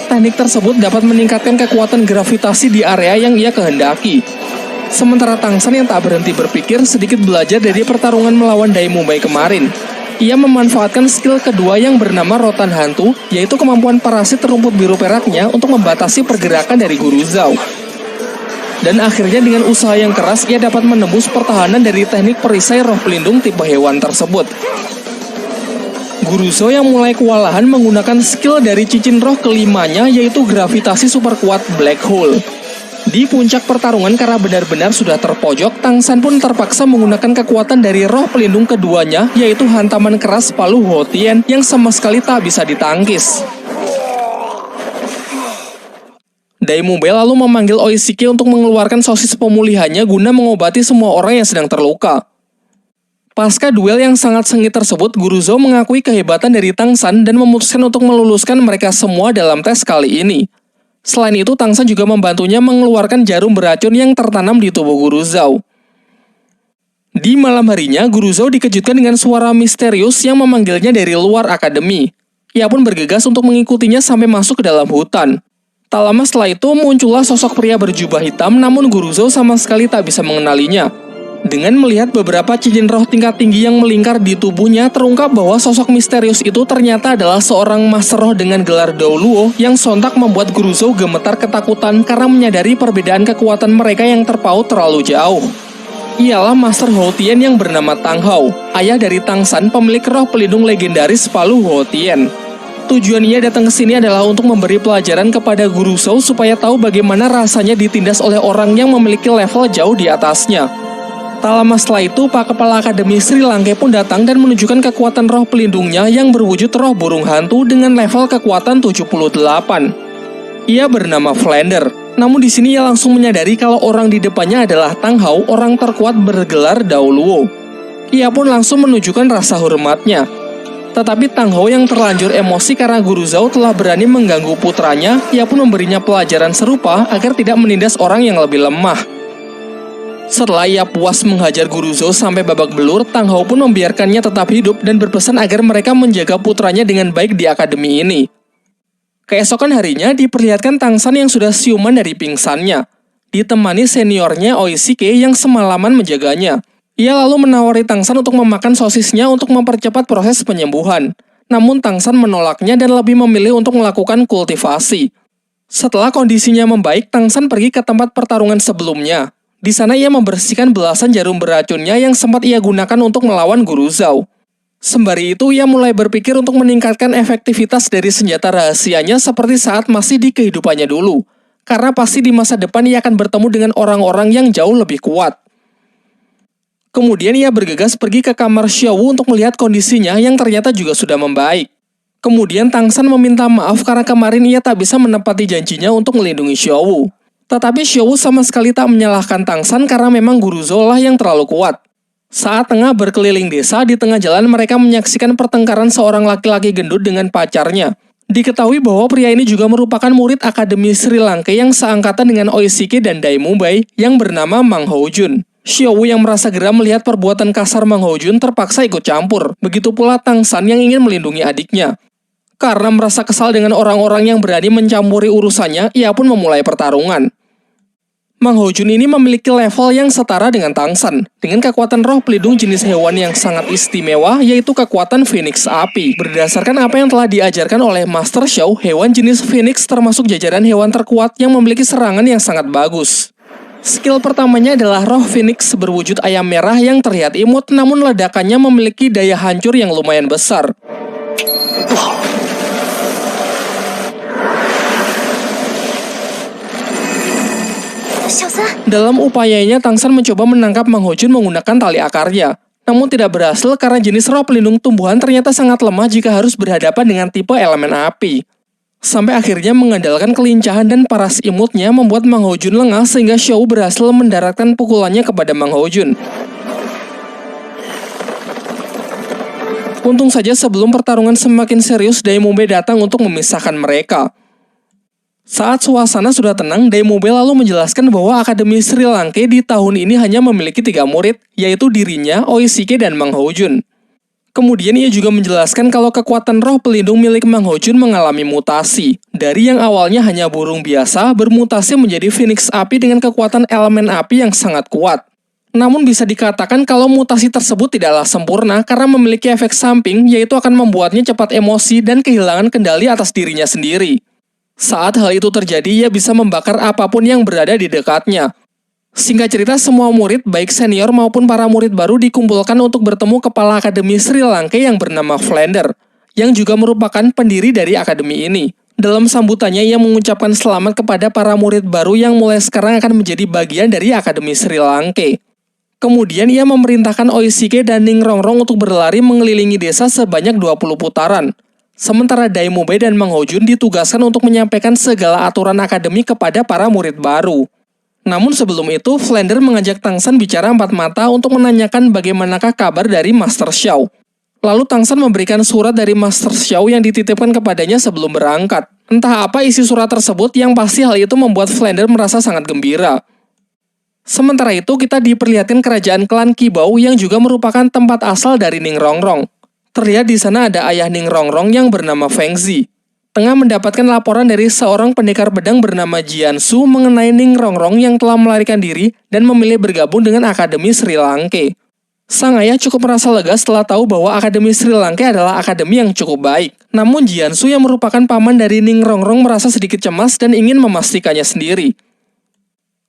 A: Teknik tersebut dapat meningkatkan kekuatan gravitasi di area yang ia kehendaki. Sementara Tang San yang tak berhenti berpikir sedikit belajar dari pertarungan melawan Dai Mumbai kemarin. Ia memanfaatkan skill kedua yang bernama Rotan Hantu, yaitu kemampuan parasit rumput biru peraknya untuk membatasi pergerakan dari Guru Zhou. Dan akhirnya dengan usaha yang keras, ia dapat menembus pertahanan dari teknik perisai roh pelindung tipe hewan tersebut. Guru Zhou yang mulai kewalahan menggunakan skill dari cincin roh kelimanya, yaitu gravitasi super kuat Black Hole. Di puncak pertarungan karena benar-benar sudah terpojok, Tang San pun terpaksa menggunakan kekuatan dari roh pelindung keduanya, yaitu hantaman keras palu Hotien yang sama sekali tak bisa ditangkis. Dai Mumbai lalu memanggil Oishiki untuk mengeluarkan sosis pemulihannya guna mengobati semua orang yang sedang terluka. Pasca duel yang sangat sengit tersebut, Guru Zhou mengakui kehebatan dari Tang San dan memutuskan untuk meluluskan mereka semua dalam tes kali ini. Selain itu, Tang San juga membantunya mengeluarkan jarum beracun yang tertanam di tubuh Guru Zhou. Di malam harinya, Guru Zhou dikejutkan dengan suara misterius yang memanggilnya dari luar akademi. Ia pun bergegas untuk mengikutinya sampai masuk ke dalam hutan. Tak lama setelah itu, muncullah sosok pria berjubah hitam, namun Guru Zhou sama sekali tak bisa mengenalinya. Dengan melihat beberapa cincin roh tingkat tinggi yang melingkar di tubuhnya, terungkap bahwa sosok misterius itu ternyata adalah seorang master roh dengan gelar Dao Luo yang sontak membuat Guru Zhou gemetar ketakutan karena menyadari perbedaan kekuatan mereka yang terpaut terlalu jauh. Ialah Master Hou Tian yang bernama Tang Hao, ayah dari Tang San, pemilik roh pelindung legendaris Palu Hou Tian. Tujuan ia datang ke sini adalah untuk memberi pelajaran kepada Guru Zhou supaya tahu bagaimana rasanya ditindas oleh orang yang memiliki level jauh di atasnya. Tak lama setelah itu, Pak Kepala Akademi Sri Langke pun datang dan menunjukkan kekuatan roh pelindungnya yang berwujud roh burung hantu dengan level kekuatan 78. Ia bernama Flander. Namun di sini ia langsung menyadari kalau orang di depannya adalah Tang Hao, orang terkuat bergelar Dao Luo. Ia pun langsung menunjukkan rasa hormatnya. Tetapi Tang Hao yang terlanjur emosi karena Guru Zhou telah berani mengganggu putranya, ia pun memberinya pelajaran serupa agar tidak menindas orang yang lebih lemah. Setelah ia puas menghajar Guru Zhou sampai babak belur, Tang Hao pun membiarkannya tetap hidup dan berpesan agar mereka menjaga putranya dengan baik di akademi ini. Keesokan harinya diperlihatkan Tang San yang sudah siuman dari pingsannya, ditemani seniornya Oishike yang semalaman menjaganya. Ia lalu menawari Tang San untuk memakan sosisnya untuk mempercepat proses penyembuhan. Namun Tang San menolaknya dan lebih memilih untuk melakukan kultivasi. Setelah kondisinya membaik, Tang San pergi ke tempat pertarungan sebelumnya. Di sana ia membersihkan belasan jarum beracunnya yang sempat ia gunakan untuk melawan Guru Zhou. Sembari itu ia mulai berpikir untuk meningkatkan efektivitas dari senjata rahasianya seperti saat masih di kehidupannya dulu. Karena pasti di masa depan ia akan bertemu dengan orang-orang yang jauh lebih kuat. Kemudian ia bergegas pergi ke kamar Xiaowu untuk melihat kondisinya yang ternyata juga sudah membaik. Kemudian Tang San meminta maaf karena kemarin ia tak bisa menepati janjinya untuk melindungi Xiaowu. Tetapi Xiaowu sama sekali tak menyalahkan Tang San karena memang Guru Zhou lah yang terlalu kuat. Saat tengah berkeliling desa, di tengah jalan mereka menyaksikan pertengkaran seorang laki-laki gendut dengan pacarnya. Diketahui bahwa pria ini juga merupakan murid Akademi Sri Langke yang seangkatan dengan Oishike dan Dai Mubai yang bernama Mang Houjun. Xiaowu yang merasa geram melihat perbuatan kasar Mang Houjun terpaksa ikut campur. Begitu pula Tang San yang ingin melindungi adiknya. Karena merasa kesal dengan orang-orang yang berani mencampuri urusannya, ia pun memulai pertarungan. Mang Houjun ini memiliki level yang setara dengan Tang San, dengan kekuatan roh pelindung jenis hewan yang sangat istimewa, yaitu kekuatan Phoenix Api. Berdasarkan apa yang telah diajarkan oleh Master Xiao, hewan jenis Phoenix termasuk jajaran hewan terkuat yang memiliki serangan yang sangat bagus. Skill pertamanya adalah roh Phoenix berwujud ayam merah yang terlihat imut, namun ledakannya memiliki daya hancur yang lumayan besar. Dalam upayanya, Tang San mencoba menangkap Mang Houjun menggunakan tali akarnya. Namun tidak berhasil karena jenis roh pelindung tumbuhan ternyata sangat lemah jika harus berhadapan dengan tipe elemen api. Sampai akhirnya mengandalkan kelincahan dan paras imutnya membuat Mang Houjun lengah sehingga Xiaowu berhasil mendaratkan pukulannya kepada Mang Houjun. Untung saja sebelum pertarungan semakin serius, Dai Mubai datang untuk memisahkan mereka. Saat suasana sudah tenang, Dai Mubai lalu menjelaskan bahwa Akademi Sri Langke di tahun ini hanya memiliki 3 murid, yaitu dirinya, Oishike, dan Mang Houjun. Kemudian ia juga menjelaskan kalau kekuatan roh pelindung milik Mang Houjun mengalami mutasi. Dari yang awalnya hanya burung biasa, bermutasi menjadi Phoenix Api dengan kekuatan elemen api yang sangat kuat. Namun bisa dikatakan kalau mutasi tersebut tidaklah sempurna karena memiliki efek samping, yaitu akan membuatnya cepat emosi dan kehilangan kendali atas dirinya sendiri. Saat hal itu terjadi, ia bisa membakar apapun yang berada di dekatnya. Singkat cerita, semua murid, baik senior maupun para murid baru dikumpulkan untuk bertemu Kepala Akademi Sri Langke yang bernama Flander, yang juga merupakan pendiri dari akademi ini. Dalam sambutannya, ia mengucapkan selamat kepada para murid baru yang mulai sekarang akan menjadi bagian dari Akademi Sri Langke. Kemudian ia memerintahkan Oishike dan Ning Rongrong untuk berlari mengelilingi desa sebanyak 20 putaran. Sementara Dai Mubai dan Mang Houjun ditugaskan untuk menyampaikan segala aturan akademi kepada para murid baru. Namun sebelum itu, Flander mengajak Tang San bicara 4 mata untuk menanyakan bagaimanakah kabar dari Master Xiao. Lalu Tang San memberikan surat dari Master Xiao yang dititipkan kepadanya sebelum berangkat. Entah apa isi surat tersebut, yang pasti hal itu membuat Flander merasa sangat gembira. Sementara itu, kita diperlihatkan kerajaan klan Qibao yang juga merupakan tempat asal dari Ning Rongrong. Terlihat di sana ada ayah Ning Rongrong yang bernama Feng Zi. tengah mendapatkan laporan dari seorang pendekar pedang bernama Jiansu mengenai Ning Rongrong yang telah melarikan diri dan memilih bergabung dengan Akademi Sri Lanka. Sang ayah cukup merasa lega setelah tahu bahwa Akademi Sri Lanka adalah akademi yang cukup baik. Namun Jiansu yang merupakan paman dari Ning Rongrong merasa sedikit cemas dan ingin memastikannya sendiri.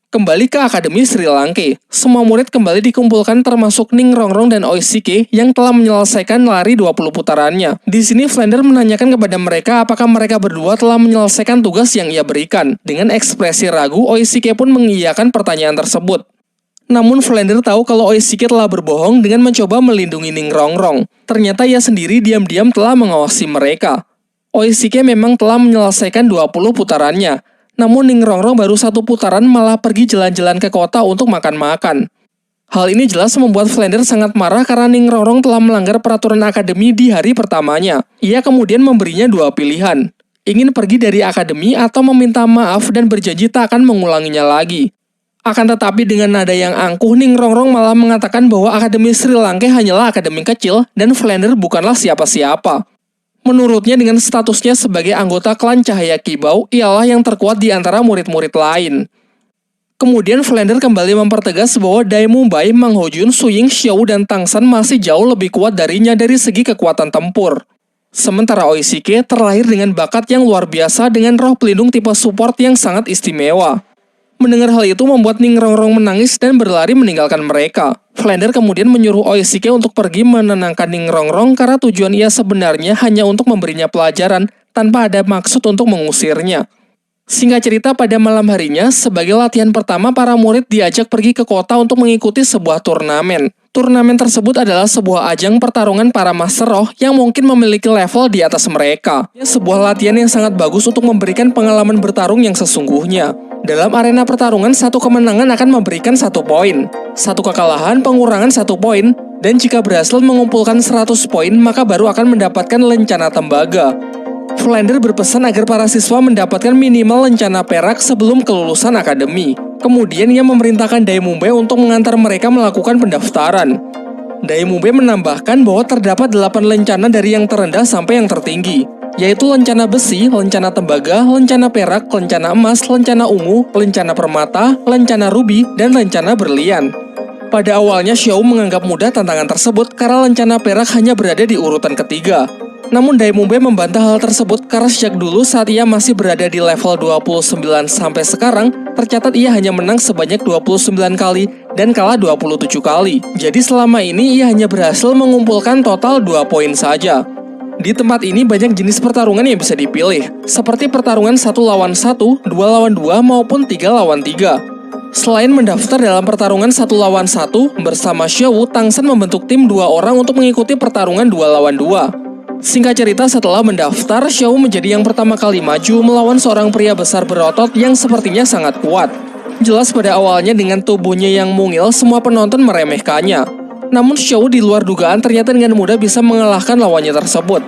A: Kembali ke Akademi Sri Lanka, semua murid kembali dikumpulkan termasuk Ning Rongrong dan Oishike yang telah menyelesaikan lari 20 putarannya. Di sini Flander menanyakan kepada mereka apakah mereka berdua telah menyelesaikan tugas yang ia berikan. Dengan ekspresi ragu, Oishike pun mengiyakan pertanyaan tersebut. Namun Flander tahu kalau Oishike telah berbohong dengan mencoba melindungi Ning Rongrong. Ternyata ia sendiri diam-diam telah mengawasi mereka. Oishike memang telah menyelesaikan 20 putarannya. Namun Ning Rongrong baru 1 putaran malah pergi jalan-jalan ke kota untuk makan-makan. Hal ini jelas membuat Flander sangat marah karena Ning Rongrong telah melanggar peraturan akademi di hari pertamanya. Ia kemudian memberinya 2 pilihan. Ingin pergi dari akademi atau meminta maaf dan berjanji tak akan mengulanginya lagi. Akan tetapi dengan nada yang angkuh, Ning Rongrong malah mengatakan bahwa Akademi Sri Lanka hanyalah akademi kecil dan Flander bukanlah siapa-siapa. Menurutnya dengan statusnya sebagai anggota klan Cahaya Kibau, ialah yang terkuat di antara murid-murid lain. Kemudian Flander kembali mempertegas bahwa Dai Mumbai, Mang Hojun, Suying, Xiao, dan Tang San masih jauh lebih kuat darinya dari segi kekuatan tempur. Sementara Oishike terlahir dengan bakat yang luar biasa dengan roh pelindung tipe support yang sangat istimewa. Mendengar hal itu membuat Ning Rongrong menangis dan berlari meninggalkan mereka. Flander kemudian menyuruh Oishike untuk pergi menenangkan Ning Rongrong karena tujuan ia sebenarnya hanya untuk memberinya pelajaran tanpa ada maksud untuk mengusirnya. Singkat cerita, pada malam harinya, sebagai latihan pertama para murid diajak pergi ke kota untuk mengikuti sebuah turnamen. Turnamen tersebut adalah sebuah ajang pertarungan para Master Roh yang mungkin memiliki level di atas mereka. Sebuah latihan yang sangat bagus untuk memberikan pengalaman bertarung yang sesungguhnya. Dalam arena pertarungan, 1 kemenangan akan memberikan 1 poin, 1 kekalahan pengurangan 1 poin, dan jika berhasil mengumpulkan 100 poin, maka baru akan mendapatkan lencana tembaga. Flander berpesan agar para siswa mendapatkan minimal lencana perak sebelum kelulusan akademi. Kemudian ia memerintahkan Dai Mumbai untuk mengantar mereka melakukan pendaftaran. Dai Mumbai menambahkan bahwa terdapat 8 lencana dari yang terendah sampai yang tertinggi, yaitu lencana besi, lencana tembaga, lencana perak, lencana emas, lencana ungu, lencana permata, lencana rubi, dan lencana berlian. Pada awalnya Xiao menganggap mudah tantangan tersebut karena lencana perak hanya berada di urutan ketiga. Namun Dai Mumbai membantah hal tersebut karena sejak dulu saat ia masih berada di level 29 sampai sekarang, tercatat ia hanya menang sebanyak 29 kali dan kalah 27 kali. Jadi selama ini ia hanya berhasil mengumpulkan total 2 poin saja. Di tempat ini banyak jenis pertarungan yang bisa dipilih, seperti pertarungan 1 lawan 1, 2 lawan 2, maupun 3 lawan 3. Selain mendaftar dalam pertarungan 1 lawan 1, bersama Xiao, Tang San membentuk tim 2 orang untuk mengikuti pertarungan 2 lawan 2. Singkat cerita, setelah mendaftar, Xiao menjadi yang pertama kali maju melawan seorang pria besar berotot yang sepertinya sangat kuat. Jelas pada awalnya dengan tubuhnya yang mungil, semua penonton meremehkannya. Namun Xiao di luar dugaan ternyata dengan mudah bisa mengalahkan lawannya tersebut.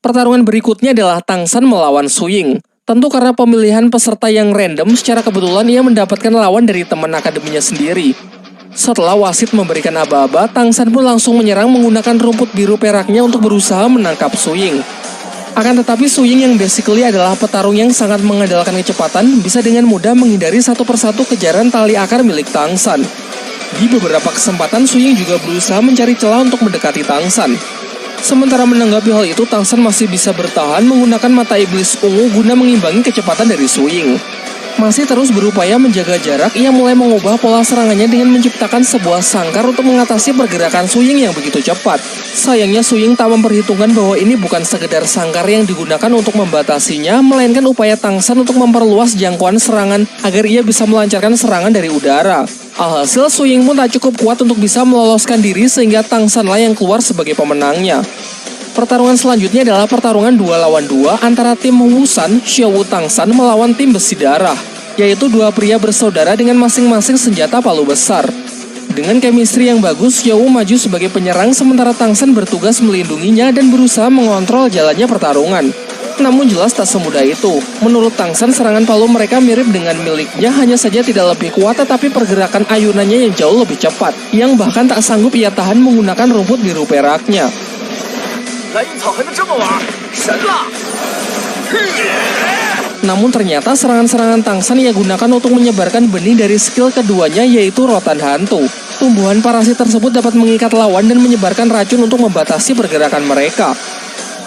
A: Pertarungan berikutnya adalah Tang San melawan Suying. Tentu karena pemilihan peserta yang random, secara kebetulan ia mendapatkan lawan dari teman akademinya sendiri. Setelah wasit memberikan aba-aba, Tang San pun langsung menyerang menggunakan rumput biru peraknya untuk berusaha menangkap Suying. Akan tetapi Suying yang basically adalah petarung yang sangat mengandalkan kecepatan, bisa dengan mudah menghindari satu persatu kejaran tali akar milik Tang San. Di beberapa kesempatan Suying juga berusaha mencari celah untuk mendekati Tang San. Sementara menanggapi hal itu, Tang San masih bisa bertahan menggunakan mata iblis ungu guna mengimbangi kecepatan dari Suying. Masih terus berupaya menjaga jarak, ia mulai mengubah pola serangannya dengan menciptakan sebuah sangkar untuk mengatasi pergerakan Suying yang begitu cepat. Sayangnya Suying tak memperhitungkan bahwa ini bukan sekedar sangkar yang digunakan untuk membatasinya, melainkan upaya Tang San untuk memperluas jangkauan serangan agar ia bisa melancarkan serangan dari udara. Alhasil Suying pun tak cukup kuat untuk bisa meloloskan diri sehingga Tang San lah yang keluar sebagai pemenangnya. Pertarungan selanjutnya adalah pertarungan 2 lawan 2 antara tim Wusan, Xiao Tang San melawan tim Besi Darah, yaitu 2 pria bersaudara dengan masing-masing senjata palu besar. Dengan chemistry yang bagus, Xiao maju sebagai penyerang sementara Tang San bertugas melindunginya dan berusaha mengontrol jalannya pertarungan. Namun jelas tak semudah itu. Menurut Tang San, serangan palu mereka mirip dengan miliknya, hanya saja tidak lebih kuat tetapi pergerakan ayunannya yang jauh lebih cepat, yang bahkan tak sanggup ia tahan menggunakan rumput biru peraknya. Namun ternyata serangan-serangan Tang San ia gunakan untuk menyebarkan benih dari skill keduanya, yaitu rotan hantu. Tumbuhan parasit tersebut dapat mengikat lawan dan menyebarkan racun untuk membatasi pergerakan mereka.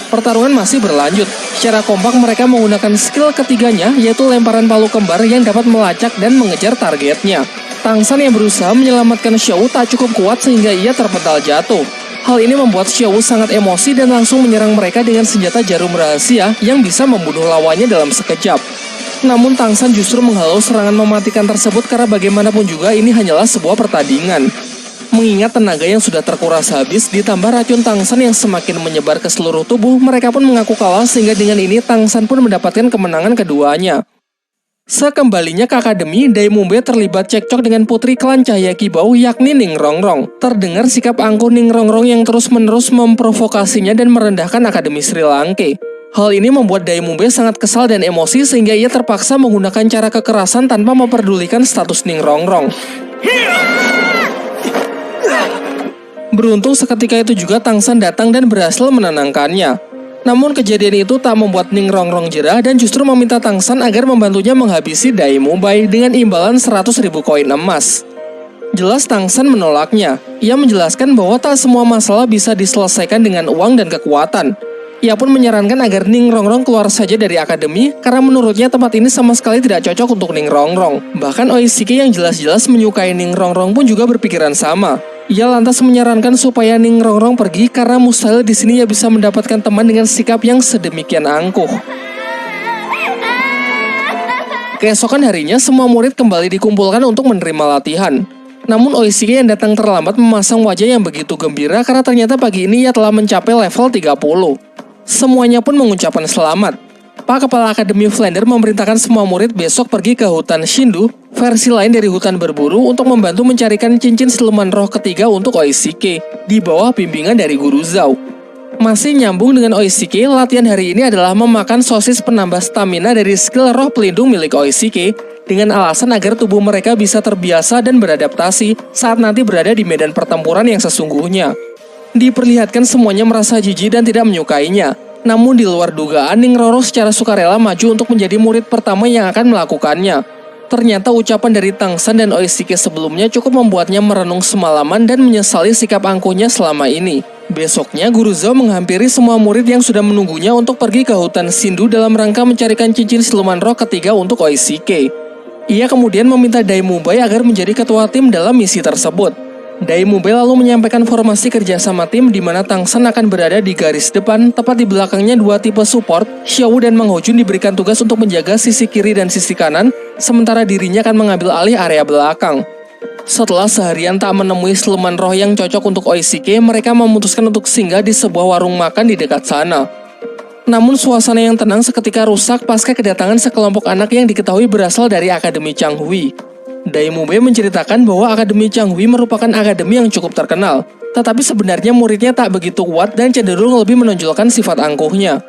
A: Pertarungan masih berlanjut. Secara kompak mereka menggunakan skill ketiganya, yaitu lemparan palu kembar yang dapat melacak dan mengejar targetnya. Tang San yang berusaha menyelamatkan Xiao tak cukup kuat sehingga ia terpental jatuh. Hal ini membuat Xiao sangat emosi dan langsung menyerang mereka dengan senjata jarum rahasia yang bisa membunuh lawannya dalam sekejap. Namun Tang San justru menghalau serangan mematikan tersebut karena bagaimanapun juga ini hanyalah sebuah pertandingan. Mengingat tenaga yang sudah terkuras habis, ditambah racun Tang San yang semakin menyebar ke seluruh tubuh, mereka pun mengaku kalah sehingga dengan ini Tang San pun mendapatkan kemenangan keduanya. Sekembalinya ke akademi, Dai Mumbe terlibat cekcok dengan putri klan Cahaya Kibau yakni Ning Rongrong. Terdengar sikap angkuh Ning Rongrong yang terus-menerus memprovokasinya dan merendahkan akademi Sri Lanka. Hal ini membuat Dai Mumbe sangat kesal dan emosi sehingga ia terpaksa menggunakan cara kekerasan tanpa memperdulikan status Ning Rongrong. Beruntung seketika itu juga Tang San datang dan berhasil menenangkannya. Namun kejadian itu tak membuat Ning Rongrong jerah dan justru meminta Tang San agar membantunya menghabisi Dai Mumbe dengan imbalan 100.000 koin emas. Jelas Tang San menolaknya. Ia menjelaskan bahwa tak semua masalah bisa diselesaikan dengan uang dan kekuatan. Ia pun menyarankan agar Ning Rongrong keluar saja dari akademi karena menurutnya tempat ini sama sekali tidak cocok untuk Ning Rongrong. Bahkan Oishike yang jelas-jelas menyukai Ning Rongrong pun juga berpikiran sama. Ia lantas menyarankan supaya Ning Rongrong pergi karena mustahil di sini ia bisa mendapatkan teman dengan sikap yang sedemikian angkuh. Keesokan harinya semua murid kembali dikumpulkan untuk menerima latihan. Namun Oishike yang datang terlambat memasang wajah yang begitu gembira karena ternyata pagi ini ia telah mencapai level 30. Semuanya pun mengucapkan selamat. Pak Kepala Akademi Flander memerintahkan semua murid besok pergi ke hutan Shindu, versi lain dari hutan berburu, untuk membantu mencarikan cincin siluman roh ketiga untuk Oishike, di bawah bimbingan dari Guru Zhao. Masih nyambung dengan Oishike, latihan hari ini adalah memakan sosis penambah stamina dari skill roh pelindung milik Oishike, dengan alasan agar tubuh mereka bisa terbiasa dan beradaptasi saat nanti berada di medan pertempuran yang sesungguhnya. Diperlihatkan semuanya merasa jijik dan tidak menyukainya. Namun di luar dugaan, Ning Rongrong secara sukarela maju untuk menjadi murid pertama yang akan melakukannya. Ternyata ucapan dari Tang San dan Oishike sebelumnya cukup membuatnya merenung semalaman dan menyesali sikap angkuhnya selama ini. Besoknya, Guru Zhao menghampiri semua murid yang sudah menunggunya untuk pergi ke hutan Shindu dalam rangka mencarikan cincin siluman roh ketiga untuk Oishike. Ia kemudian meminta Dai Mumbe agar menjadi ketua tim dalam misi tersebut. Dai Mumbe lalu menyampaikan formasi kerjasama tim di mana Tang San akan berada di garis depan, tepat di belakangnya dua tipe support, Xiao dan Mang Hojun diberikan tugas untuk menjaga sisi kiri dan sisi kanan, sementara dirinya akan mengambil alih area belakang. Setelah seharian tak menemui siluman roh yang cocok untuk Oishike, mereka memutuskan untuk singgah di sebuah warung makan di dekat sana. Namun suasana yang tenang seketika rusak pasca kedatangan sekelompok anak yang diketahui berasal dari Akademi Changhui. Dai Mumbe menceritakan bahwa Akademi Changhui merupakan akademi yang cukup terkenal, tetapi sebenarnya muridnya tak begitu kuat dan cenderung lebih menonjolkan sifat angkuhnya.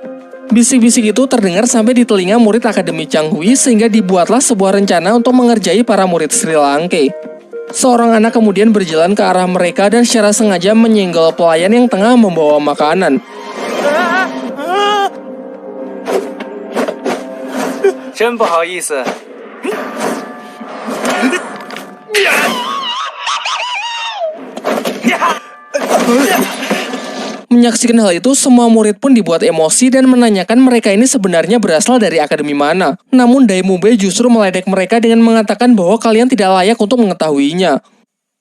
A: Bisik-bisik itu terdengar sampai di telinga murid Akademi Changhui sehingga dibuatlah sebuah rencana untuk mengerjai para murid Sri Lanka. Seorang anak kemudian berjalan ke arah mereka dan secara sengaja menyenggol pelayan yang tengah membawa makanan. Menyaksikan hal itu, semua murid pun dibuat emosi dan menanyakan mereka ini sebenarnya berasal dari akademi mana. Namun Dai Mumbe justru meledek mereka dengan mengatakan bahwa kalian tidak layak untuk mengetahuinya.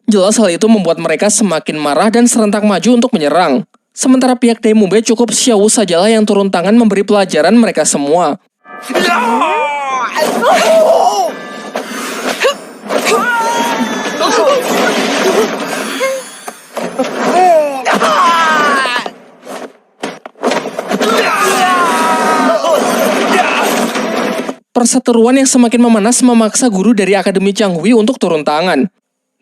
A: Jelas hal itu membuat mereka semakin marah dan serentak maju untuk menyerang. Sementara pihak Dai Mumbe cukup Xiao sajalah yang turun tangan memberi pelajaran mereka semua. Perseteruan yang semakin memanas memaksa guru dari Akademi Changhui untuk turun tangan.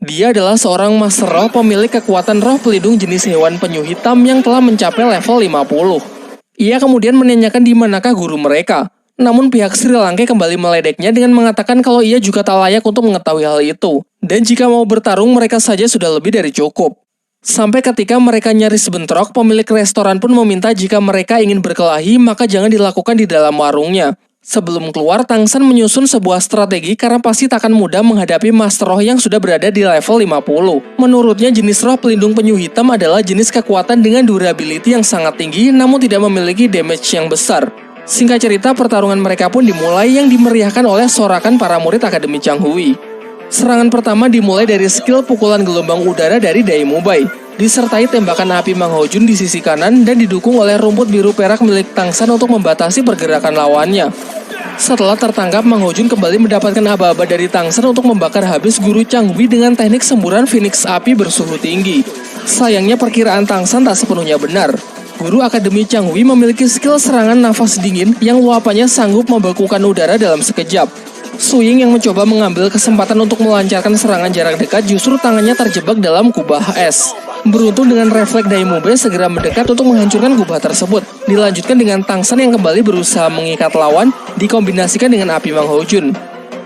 A: Dia adalah seorang master roh pemilik kekuatan roh pelindung jenis hewan penyu hitam yang telah mencapai level 50. Ia kemudian menanyakan di manakah guru mereka. Namun pihak Sri Lanka kembali meledeknya dengan mengatakan kalau ia juga tak layak untuk mengetahui hal itu. Dan jika mau bertarung mereka saja sudah lebih dari cukup. Sampai ketika mereka nyaris bentrok, pemilik restoran pun meminta jika mereka ingin berkelahi maka jangan dilakukan di dalam warungnya. Sebelum keluar, Tang San menyusun sebuah strategi karena pasti tak akan mudah menghadapi Master Roh yang sudah berada di level 50. Menurutnya jenis roh pelindung penyu hitam adalah jenis kekuatan dengan durability yang sangat tinggi namun tidak memiliki damage yang besar. Singkat cerita, pertarungan mereka pun dimulai yang dimeriahkan oleh sorakan para murid Akademi Changhui. Serangan pertama dimulai dari skill pukulan gelombang udara dari Dai Mubai, disertai tembakan api Mang Ho Jun di sisi kanan dan didukung oleh rumput biru perak milik Tang San untuk membatasi pergerakan lawannya. Setelah tertangkap, Mang Ho Jun kembali mendapatkan aba-aba dari Tang San untuk membakar habis guru Changhui dengan teknik semburan Phoenix api bersuhu tinggi. Sayangnya perkiraan Tang San tak sepenuhnya benar. Guru Akademi Changhui memiliki skill serangan nafas dingin yang luapannya sanggup membekukan udara dalam sekejap. Su Ying yang mencoba mengambil kesempatan untuk melancarkan serangan jarak dekat justru tangannya terjebak dalam kubah es. Beruntung dengan refleks Dai Mubai segera mendekat untuk menghancurkan kubah tersebut. Dilanjutkan dengan Tang San yang kembali berusaha mengikat lawan, dikombinasikan dengan api Mang Ho Jun.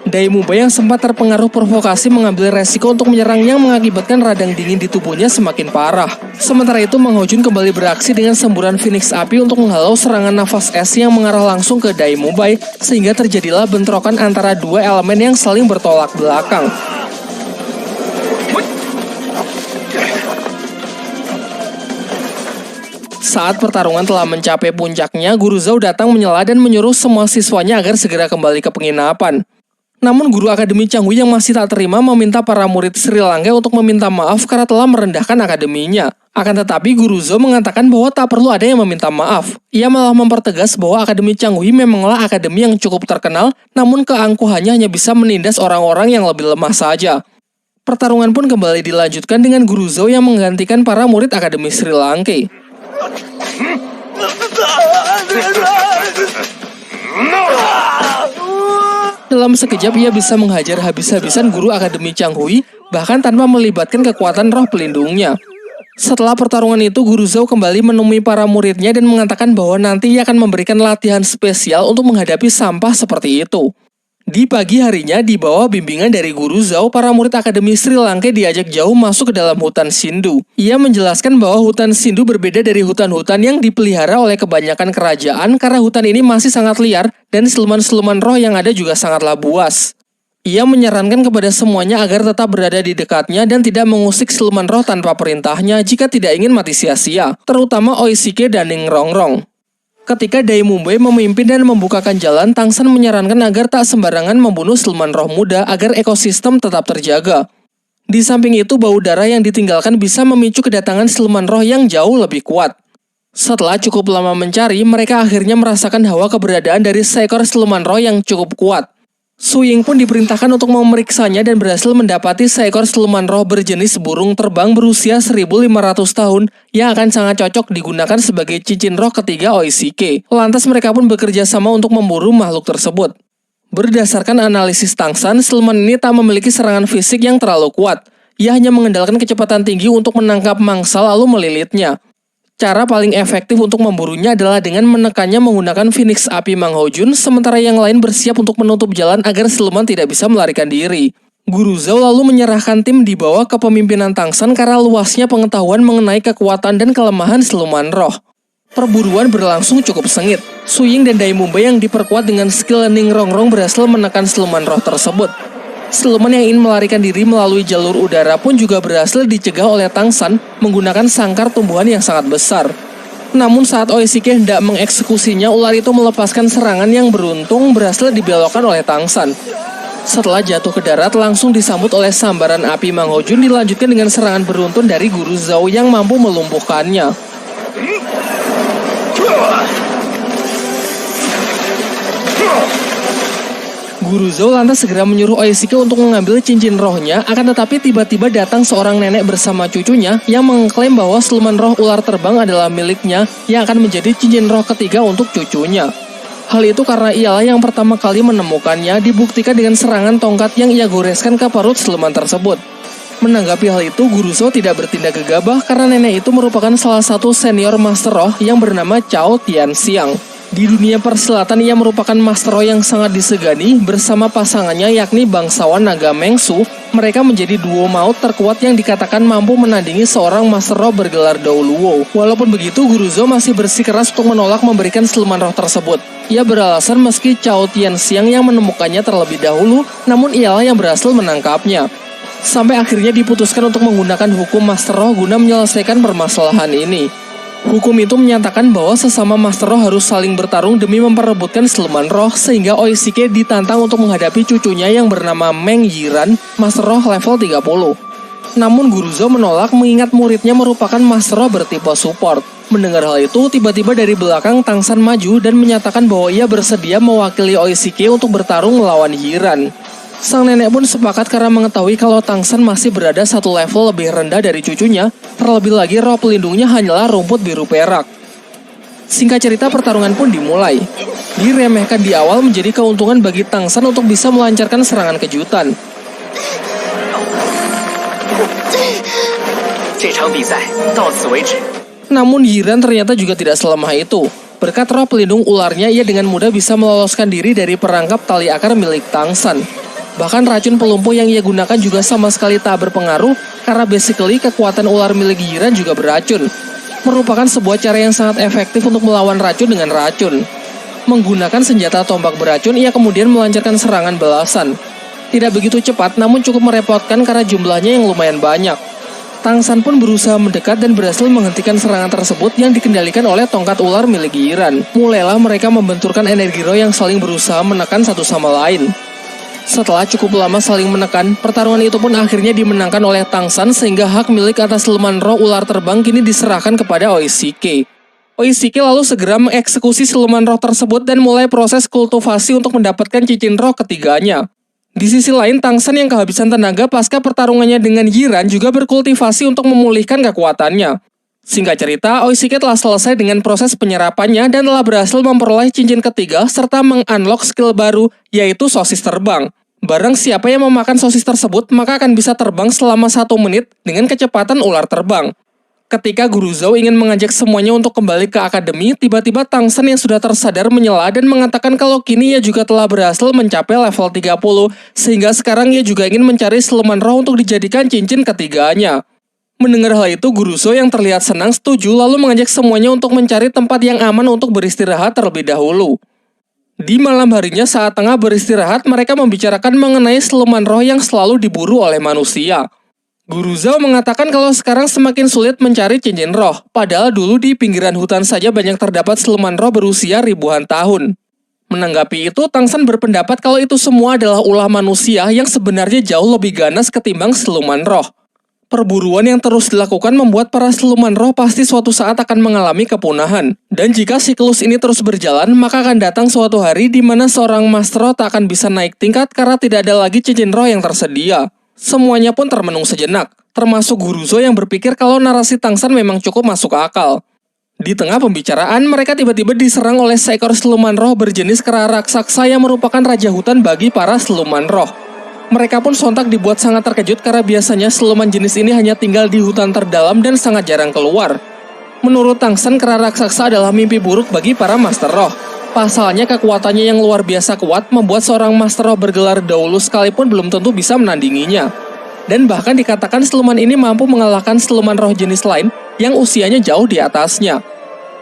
A: Dai Mubai yang sempat terpengaruh provokasi mengambil resiko untuk menyerang yang mengakibatkan radang dingin di tubuhnya semakin parah. Sementara itu Mang Ho Jun kembali beraksi dengan semburan Phoenix api untuk menghalau serangan nafas es yang mengarah langsung ke Dai Mubai sehingga terjadilah bentrokan antara dua elemen yang saling bertolak belakang. Saat pertarungan telah mencapai puncaknya, Guru Zhao datang menyela dan menyuruh semua siswanya agar segera kembali ke penginapan. Namun guru Akademi Changhui yang masih tak terima meminta para murid Sri Lanka untuk meminta maaf karena telah merendahkan akademinya. Akan tetapi Guru Zhao mengatakan bahwa tak perlu ada yang meminta maaf. Ia malah mempertegas bahwa Akademi Changhui memanglah akademi yang cukup terkenal, namun keangkuhannya hanya bisa menindas orang-orang yang lebih lemah saja. Pertarungan pun kembali dilanjutkan dengan Guru Zhao yang menggantikan para murid Akademi Sri Lanka. Dalam sekejap ia bisa menghajar habis-habisan guru Akademi Changhui, bahkan tanpa melibatkan kekuatan roh pelindungnya. Setelah pertarungan itu, Guru Zhao kembali menemui para muridnya dan mengatakan bahwa nanti ia akan memberikan latihan spesial untuk menghadapi sampah seperti itu. Di pagi harinya, di bawah bimbingan dari Guru Zhao, para murid Akademi Sri Lanka diajak jauh masuk ke dalam hutan Sindhu. Ia menjelaskan bahwa hutan Sindhu berbeda dari hutan-hutan yang dipelihara oleh kebanyakan kerajaan karena hutan ini masih sangat liar dan siluman-siluman roh yang ada juga sangatlah buas. Ia menyarankan kepada semuanya agar tetap berada di dekatnya dan tidak mengusik siluman roh tanpa perintahnya jika tidak ingin mati sia-sia, terutama Oishike dan Ning Rongrong. Ketika Dai Mubai memimpin dan membukakan jalan, Tang San menyarankan agar tak sembarangan membunuh siluman roh muda agar ekosistem tetap terjaga. Di samping itu, bau darah yang ditinggalkan bisa memicu kedatangan siluman roh yang jauh lebih kuat. Setelah cukup lama mencari, mereka akhirnya merasakan hawa keberadaan dari seekor siluman roh yang cukup kuat. Su Ying pun diperintahkan untuk memeriksanya dan berhasil mendapati seekor siluman roh berjenis burung terbang berusia 1500 tahun yang akan sangat cocok digunakan sebagai cincin roh ketiga Oishike. Lantas mereka pun bekerja sama untuk memburu makhluk tersebut. Berdasarkan analisis Tang San, siluman ini tak memiliki serangan fisik yang terlalu kuat. Ia hanya mengandalkan kecepatan tinggi untuk menangkap mangsa lalu melilitnya. Cara paling efektif untuk memburunya adalah dengan menekannya menggunakan Phoenix api Mang Ho Jun, sementara yang lain bersiap untuk menutup jalan agar siluman tidak bisa melarikan diri. Guru Zhao lalu menyerahkan tim di bawah kepemimpinan Tang San karena luasnya pengetahuan mengenai kekuatan dan kelemahan siluman roh. Perburuan berlangsung cukup sengit. Su Ying dan Dai Mubai yang diperkuat dengan skill Ning Rongrong berhasil menekan siluman roh tersebut. Siluman yang ingin melarikan diri melalui jalur udara pun juga berhasil dicegah oleh Tang San menggunakan sangkar tumbuhan yang sangat besar. Namun saat Oishike hendak mengeksekusinya, ular itu melepaskan serangan yang beruntung berhasil dibelokkan oleh Tang San. Setelah jatuh ke darat, langsung disambut oleh sambaran api Mang Ho Jun dilanjutkan dengan serangan beruntun dari Guru Zhao yang mampu melumpuhkannya. Guru Zhao lantas segera menyuruh Oishike untuk mengambil cincin rohnya, akan tetapi tiba-tiba datang seorang nenek bersama cucunya yang mengklaim bahwa siluman roh ular terbang adalah miliknya yang akan menjadi cincin roh ketiga untuk cucunya. Hal itu karena ialah yang pertama kali menemukannya, dibuktikan dengan serangan tongkat yang ia goreskan ke perut siluman tersebut. Menanggapi hal itu, Guru Zhou tidak bertindak gegabah karena nenek itu merupakan salah satu senior Master Roh yang bernama Cao Tianxiang. Di dunia persilatan ia merupakan Master Roh yang sangat disegani. Bersama pasangannya yakni bangsawan naga Mengsu, mereka menjadi duo maut terkuat yang dikatakan mampu menandingi seorang Master Roh bergelar Dao Luo. Walaupun begitu, Guru Zhou masih bersikeras untuk menolak memberikan siluman roh tersebut. Ia beralasan meski Cao Tianxiang yang menemukannya terlebih dahulu, namun ialah yang berhasil menangkapnya. Sampai akhirnya diputuskan untuk menggunakan hukum Master Roh guna menyelesaikan permasalahan ini. Hukum itu menyatakan bahwa sesama Master Roh harus saling bertarung demi memperebutkan siluman roh, sehingga Oishike ditantang untuk menghadapi cucunya yang bernama Meng Yiran, Master Roh level 30. Namun Guru Zhou menolak mengingat muridnya merupakan Master Roh bertipe support. Mendengar hal itu, tiba-tiba dari belakang Tang San maju dan menyatakan bahwa ia bersedia mewakili Oishike untuk bertarung melawan Yiran. Sang nenek pun sepakat karena mengetahui kalau Tang San masih berada satu level lebih rendah dari cucunya, terlebih lagi roh pelindungnya hanyalah rumput biru perak. Singkat cerita, pertarungan pun dimulai. Diremehkan di awal menjadi keuntungan bagi Tang San untuk bisa melancarkan serangan kejutan. Namun Yiran ternyata juga tidak selemah itu. Berkat roh pelindung ularnya, ia dengan mudah bisa meloloskan diri dari perangkap tali akar milik Tang San. Bahkan racun pelumpuh yang ia gunakan juga sama sekali tak berpengaruh karena basically kekuatan ular milik Yiran juga beracun. Merupakan sebuah cara yang sangat efektif untuk melawan racun dengan racun. Menggunakan senjata tombak beracun, ia kemudian melancarkan serangan balasan. Tidak begitu cepat namun cukup merepotkan karena jumlahnya yang lumayan banyak. Tang San pun berusaha mendekat dan berhasil menghentikan serangan tersebut yang dikendalikan oleh tongkat ular milik Yiran. Mulailah mereka membenturkan energi roh yang saling berusaha menekan satu sama lain. Setelah cukup lama saling menekan, pertarungan itu pun akhirnya dimenangkan oleh Tang San sehingga hak milik atas siluman roh ular terbang kini diserahkan kepada Oishike. Oishike lalu segera mengeksekusi siluman roh tersebut dan mulai proses kultivasi untuk mendapatkan cincin roh ketiganya. Di sisi lain, Tang San yang kehabisan tenaga pasca pertarungannya dengan Yiran juga berkultivasi untuk memulihkan kekuatannya. Singkat cerita, Oishike telah selesai dengan proses penyerapannya dan telah berhasil memperoleh cincin ketiga serta meng-unlock skill baru, yaitu sosis terbang. Barang siapa yang memakan sosis tersebut, maka akan bisa terbang selama 1 menit dengan kecepatan ular terbang. Ketika Guru Zhou ingin mengajak semuanya untuk kembali ke akademi, tiba-tiba Tang San yang sudah tersadar menyela dan mengatakan kalau kini ia juga telah berhasil mencapai level 30, sehingga sekarang ia juga ingin mencari siluman roh untuk dijadikan cincin ketiganya. Mendengar hal itu, Guru Zhou yang terlihat senang setuju lalu mengajak semuanya untuk mencari tempat yang aman untuk beristirahat terlebih dahulu. Di malam harinya saat tengah beristirahat, mereka membicarakan mengenai siluman roh yang selalu diburu oleh manusia. Guru Zhou mengatakan kalau sekarang semakin sulit mencari cincin roh, padahal dulu di pinggiran hutan saja banyak terdapat siluman roh berusia ribuan tahun. Menanggapi itu, Tang San berpendapat kalau itu semua adalah ulah manusia yang sebenarnya jauh lebih ganas ketimbang siluman roh. Perburuan yang terus dilakukan membuat para siluman roh pasti suatu saat akan mengalami kepunahan. Dan jika siklus ini terus berjalan, maka akan datang suatu hari di mana seorang Master Roh tak akan bisa naik tingkat karena tidak ada lagi cincin roh yang tersedia. Semuanya pun termenung sejenak, termasuk Guru Zhou yang berpikir kalau narasi Tang San memang cukup masuk akal. Di tengah pembicaraan, mereka tiba-tiba diserang oleh seekor siluman roh berjenis kera raksasa yang merupakan raja hutan bagi para siluman roh. Mereka pun sontak dibuat sangat terkejut karena biasanya siluman jenis ini hanya tinggal di hutan terdalam dan sangat jarang keluar. Menurut Tang San, kera raksasa adalah mimpi buruk bagi para Master Roh. Pasalnya kekuatannya yang luar biasa kuat membuat seorang Master Roh bergelar Dao Lu sekalipun belum tentu bisa menandinginya. Dan bahkan dikatakan siluman ini mampu mengalahkan siluman roh jenis lain yang usianya jauh di atasnya.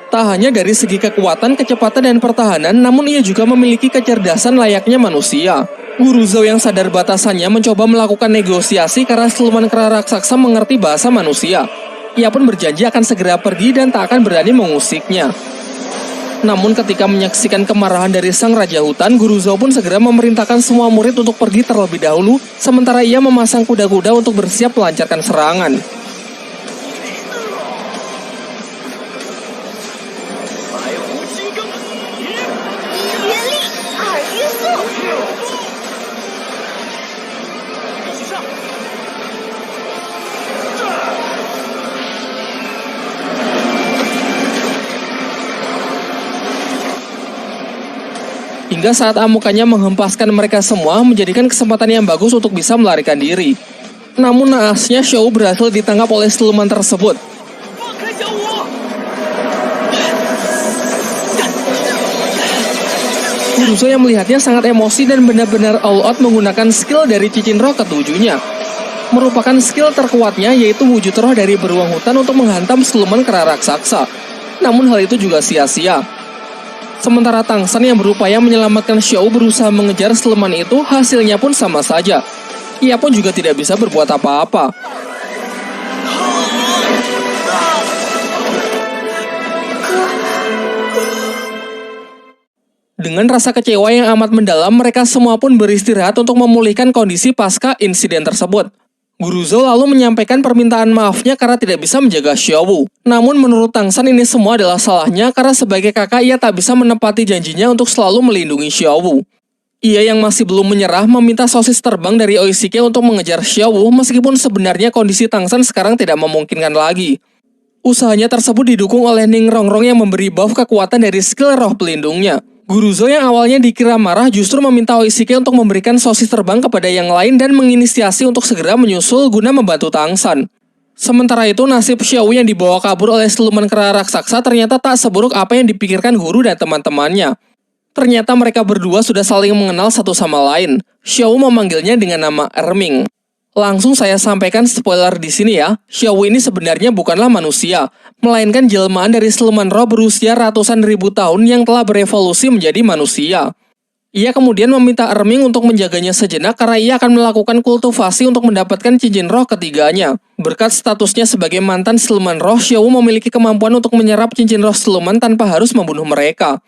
A: Tak hanya dari segi kekuatan, kecepatan, dan pertahanan, namun ia juga memiliki kecerdasan layaknya manusia. Guru Zhou yang sadar batasannya mencoba melakukan negosiasi karena siluman kera raksasa mengerti bahasa manusia. Ia pun berjanji akan segera pergi dan tak akan berani mengusiknya. Namun ketika menyaksikan kemarahan dari sang raja hutan, Guru Zhou pun segera memerintahkan semua murid untuk pergi terlebih dahulu, sementara ia memasang kuda-kuda untuk bersiap melancarkan serangan. Hingga saat amukannya menghempaskan mereka semua, menjadikan kesempatan yang bagus untuk bisa melarikan diri. Namun naasnya Xiao berhasil ditangkap oleh siluman tersebut.
C: 放开小五！
A: Guruzo yang melihatnya sangat emosi dan benar-benar all out menggunakan skill dari cincin roh ketujuhnya. Merupakan skill terkuatnya yaitu wujud roh dari beruang hutan untuk menghantam siluman kera raksasa. Namun hal itu juga sia-sia. Sementara Tang San yang berupaya menyelamatkan Xiao berusaha mengejar siluman itu, hasilnya pun sama saja. Ia pun juga tidak bisa berbuat apa-apa. Dengan rasa kecewa yang amat mendalam, mereka semua pun beristirahat untuk memulihkan kondisi pasca insiden tersebut. Guruzo lalu menyampaikan permintaan maafnya karena tidak bisa menjaga Xiao. Namun menurut Tang San ini semua adalah salahnya karena sebagai kakak ia tak bisa menepati janjinya untuk selalu melindungi Xiao. Ia yang masih belum menyerah meminta sosis terbang dari Oishike untuk mengejar Xiao meskipun sebenarnya kondisi Tang San sekarang tidak memungkinkan lagi. Usahanya tersebut didukung oleh Ning Rongrong yang memberi buff kekuatan dari skill roh pelindungnya. Guruzo yang awalnya dikira marah justru meminta Oishike untuk memberikan sosis terbang kepada yang lain dan menginisiasi untuk segera menyusul guna membantu Tang San. Sementara itu nasib Xiao yang dibawa kabur oleh siluman kera raksasa ternyata tak seburuk apa yang dipikirkan guru dan teman-temannya. Ternyata mereka berdua sudah saling mengenal satu sama lain. Xiao memanggilnya dengan nama Erming. Langsung saya sampaikan spoiler di sini ya. Xiao ini sebenarnya bukanlah manusia, melainkan jelmaan dari siluman roh berusia ratusan ribu tahun yang telah berevolusi menjadi manusia. Ia kemudian meminta Erming untuk menjaganya sejenak karena ia akan melakukan kultivasi untuk mendapatkan cincin roh ketiganya. Berkat statusnya sebagai mantan siluman roh, Xiao memiliki kemampuan untuk menyerap cincin roh siluman tanpa harus membunuh mereka.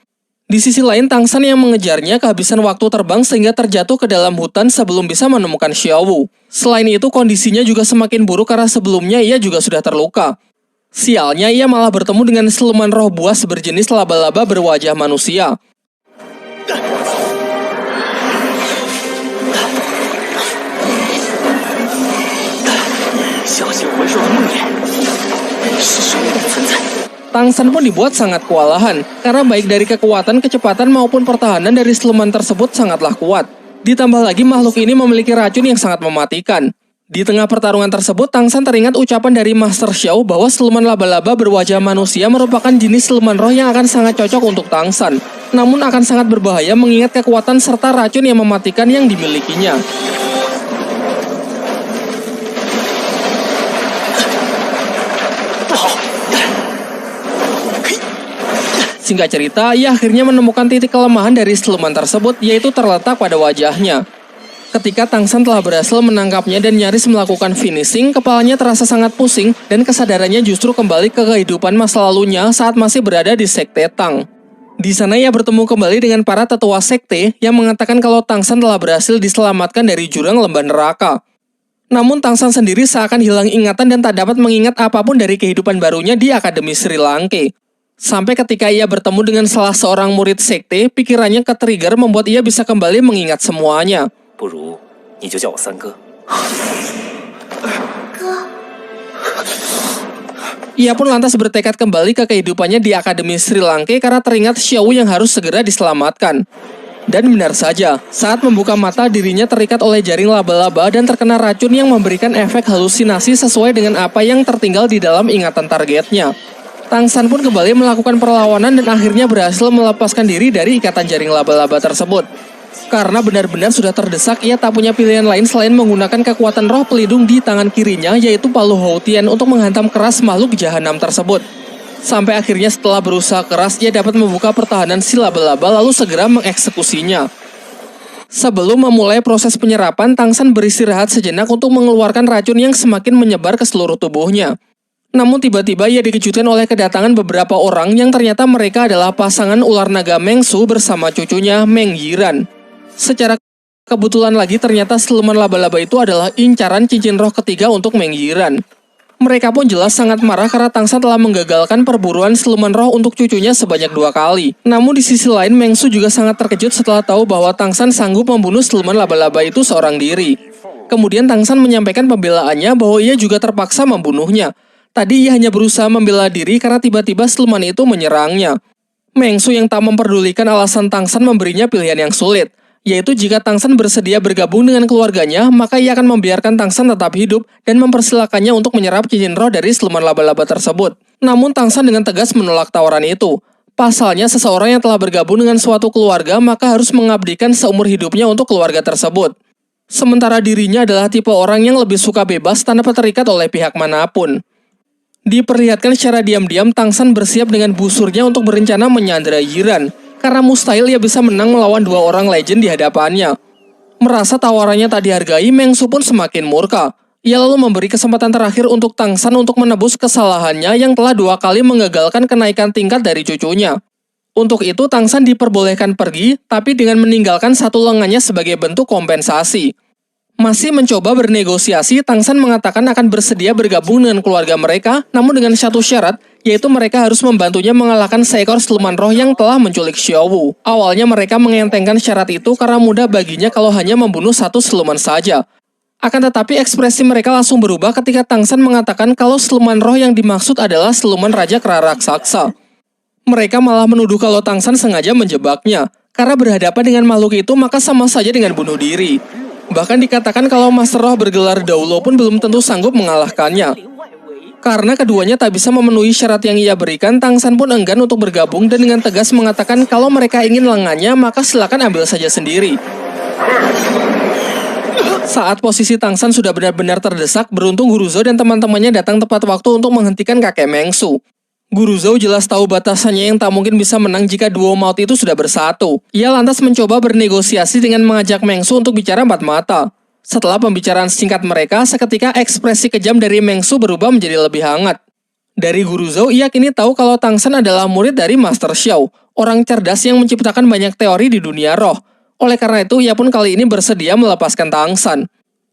A: Di sisi lain, Tang San yang mengejarnya kehabisan waktu terbang sehingga terjatuh ke dalam hutan sebelum bisa menemukan Xiao. Selain itu, kondisinya juga semakin buruk karena sebelumnya ia juga sudah terluka. Sialnya, ia malah bertemu dengan siluman roh buas berjenis laba-laba berwajah manusia. Tang San pun dibuat sangat kewalahan, karena baik dari kekuatan, kecepatan maupun pertahanan dari siluman tersebut sangatlah kuat. Ditambah lagi makhluk ini memiliki racun yang sangat mematikan. Di tengah pertarungan tersebut, Tang San teringat ucapan dari Master Xiao bahwa siluman laba-laba berwajah manusia merupakan jenis siluman roh yang akan sangat cocok untuk Tang San. Namun akan sangat berbahaya mengingat kekuatan serta racun yang mematikan yang dimilikinya. Singkat cerita, ia akhirnya menemukan titik kelemahan dari siluman tersebut, yaitu terletak pada wajahnya. Ketika Tang San telah berhasil menangkapnya dan nyaris melakukan finishing, kepalanya terasa sangat pusing dan kesadarannya justru kembali ke kehidupan masa lalunya saat masih berada di Sekte Tang. Di sana ia bertemu kembali dengan para tetua sekte yang mengatakan kalau Tang San telah berhasil diselamatkan dari jurang lembah neraka. Namun Tang San sendiri seakan hilang ingatan dan tak dapat mengingat apapun dari kehidupan barunya di Akademi Sri Lanka. Sampai ketika ia bertemu dengan salah seorang murid sekte, pikirannya ke-trigger membuat ia bisa kembali mengingat semuanya.
B: 不如你就叫我三哥。
A: Ia pun lantas bertekad kembali ke kehidupannya di Akademi Sri Lanka karena teringat Xiao yang harus segera diselamatkan. Dan benar saja, saat membuka mata dirinya terikat oleh jaring laba-laba dan terkena racun yang memberikan efek halusinasi sesuai dengan apa yang tertinggal di dalam ingatan targetnya. Tang San pun kembali melakukan perlawanan dan akhirnya berhasil melepaskan diri dari ikatan jaring laba-laba tersebut. Karena benar-benar sudah terdesak, ia tak punya pilihan lain selain menggunakan kekuatan roh pelindung di tangan kirinya, yaitu Palu Houtian untuk menghantam keras makhluk jahanam tersebut. Sampai akhirnya setelah berusaha keras, ia dapat membuka pertahanan si laba-laba lalu segera mengeksekusinya. Sebelum memulai proses penyerapan, Tang San beristirahat sejenak untuk mengeluarkan racun yang semakin menyebar ke seluruh tubuhnya. Namun tiba-tiba ia dikejutkan oleh kedatangan beberapa orang yang ternyata mereka adalah pasangan ular naga Mengsu bersama cucunya Meng Yiran. Secara kebetulan lagi ternyata siluman laba-laba itu adalah incaran cincin roh ketiga untuk Meng Yiran. Mereka pun jelas sangat marah karena Tang San telah menggagalkan perburuan siluman roh untuk cucunya sebanyak 2 kali. Namun di sisi lain Mengsu juga sangat terkejut setelah tahu bahwa Tang San sanggup membunuh siluman laba-laba itu seorang diri. Kemudian Tang San menyampaikan pembelaannya bahwa ia juga terpaksa membunuhnya. Tadi ia hanya berusaha membela diri karena tiba-tiba siluman itu menyerangnya. Mengsu yang tak memperdulikan alasan Tang San memberinya pilihan yang sulit. yaitu jika Tangsan bersedia bergabung dengan keluarganya, maka ia akan membiarkan Tangsan tetap hidup dan mempersilakannya untuk menyerap cincin roh dari siluman laba-laba tersebut. Namun Tangsan dengan tegas menolak tawaran itu. Pasalnya, seseorang yang telah bergabung dengan suatu keluarga maka harus mengabdikan seumur hidupnya untuk keluarga tersebut. Sementara dirinya adalah tipe orang yang lebih suka bebas tanpa terikat oleh pihak manapun. Diperlihatkan secara diam-diam Tangsan bersiap dengan busurnya untuk berencana menyandera Yiran, karena mustahil ia bisa menang melawan dua orang legend di hadapannya. Merasa tawarannya tak dihargai, Meng Su pun semakin murka. Ia lalu memberi kesempatan terakhir untuk Tangsan untuk menebus kesalahannya yang telah 2 kali mengagalkan kenaikan tingkat dari cucunya. Untuk itu Tangsan diperbolehkan pergi, tapi dengan meninggalkan satu lengannya sebagai bentuk kompensasi. Masih mencoba bernegosiasi, Tangsan mengatakan akan bersedia bergabung dengan keluarga mereka, namun dengan satu syarat, yaitu mereka harus membantunya mengalahkan seekor siluman roh yang telah menculik Xiaowu. Awalnya mereka mengentengkan syarat itu karena mudah baginya kalau hanya membunuh satu siluman saja. Akan tetapi ekspresi mereka langsung berubah ketika Tangsan mengatakan kalau siluman roh yang dimaksud adalah siluman Raja Kera Raksasa. Mereka malah menuduh kalau Tangsan sengaja menjebaknya, karena berhadapan dengan makhluk itu maka sama saja dengan bunuh diri. Bahkan dikatakan kalau Master Roh bergelar Daulo pun belum tentu sanggup mengalahkannya. Karena keduanya tak bisa memenuhi syarat yang ia berikan, Tangsan pun enggan untuk bergabung dan dengan tegas mengatakan kalau mereka ingin lengannya maka silakan ambil saja sendiri. Saat posisi Tangsan sudah benar-benar terdesak, beruntung Guru Zhou dan teman-temannya datang tepat waktu untuk menghentikan kakek Meng Su. Guru Zhou jelas tahu batasannya yang tak mungkin bisa menang jika duo maut itu sudah bersatu. Ia lantas mencoba bernegosiasi dengan mengajak Meng Su untuk bicara empat mata. Setelah pembicaraan singkat mereka, seketika ekspresi kejam dari Meng Su berubah menjadi lebih hangat. Dari Guru Zhou, ia kini tahu kalau Tangsan adalah murid dari Master Xiao, orang cerdas yang menciptakan banyak teori di dunia roh. Oleh karena itu, ia pun kali ini bersedia melepaskan Tangsan.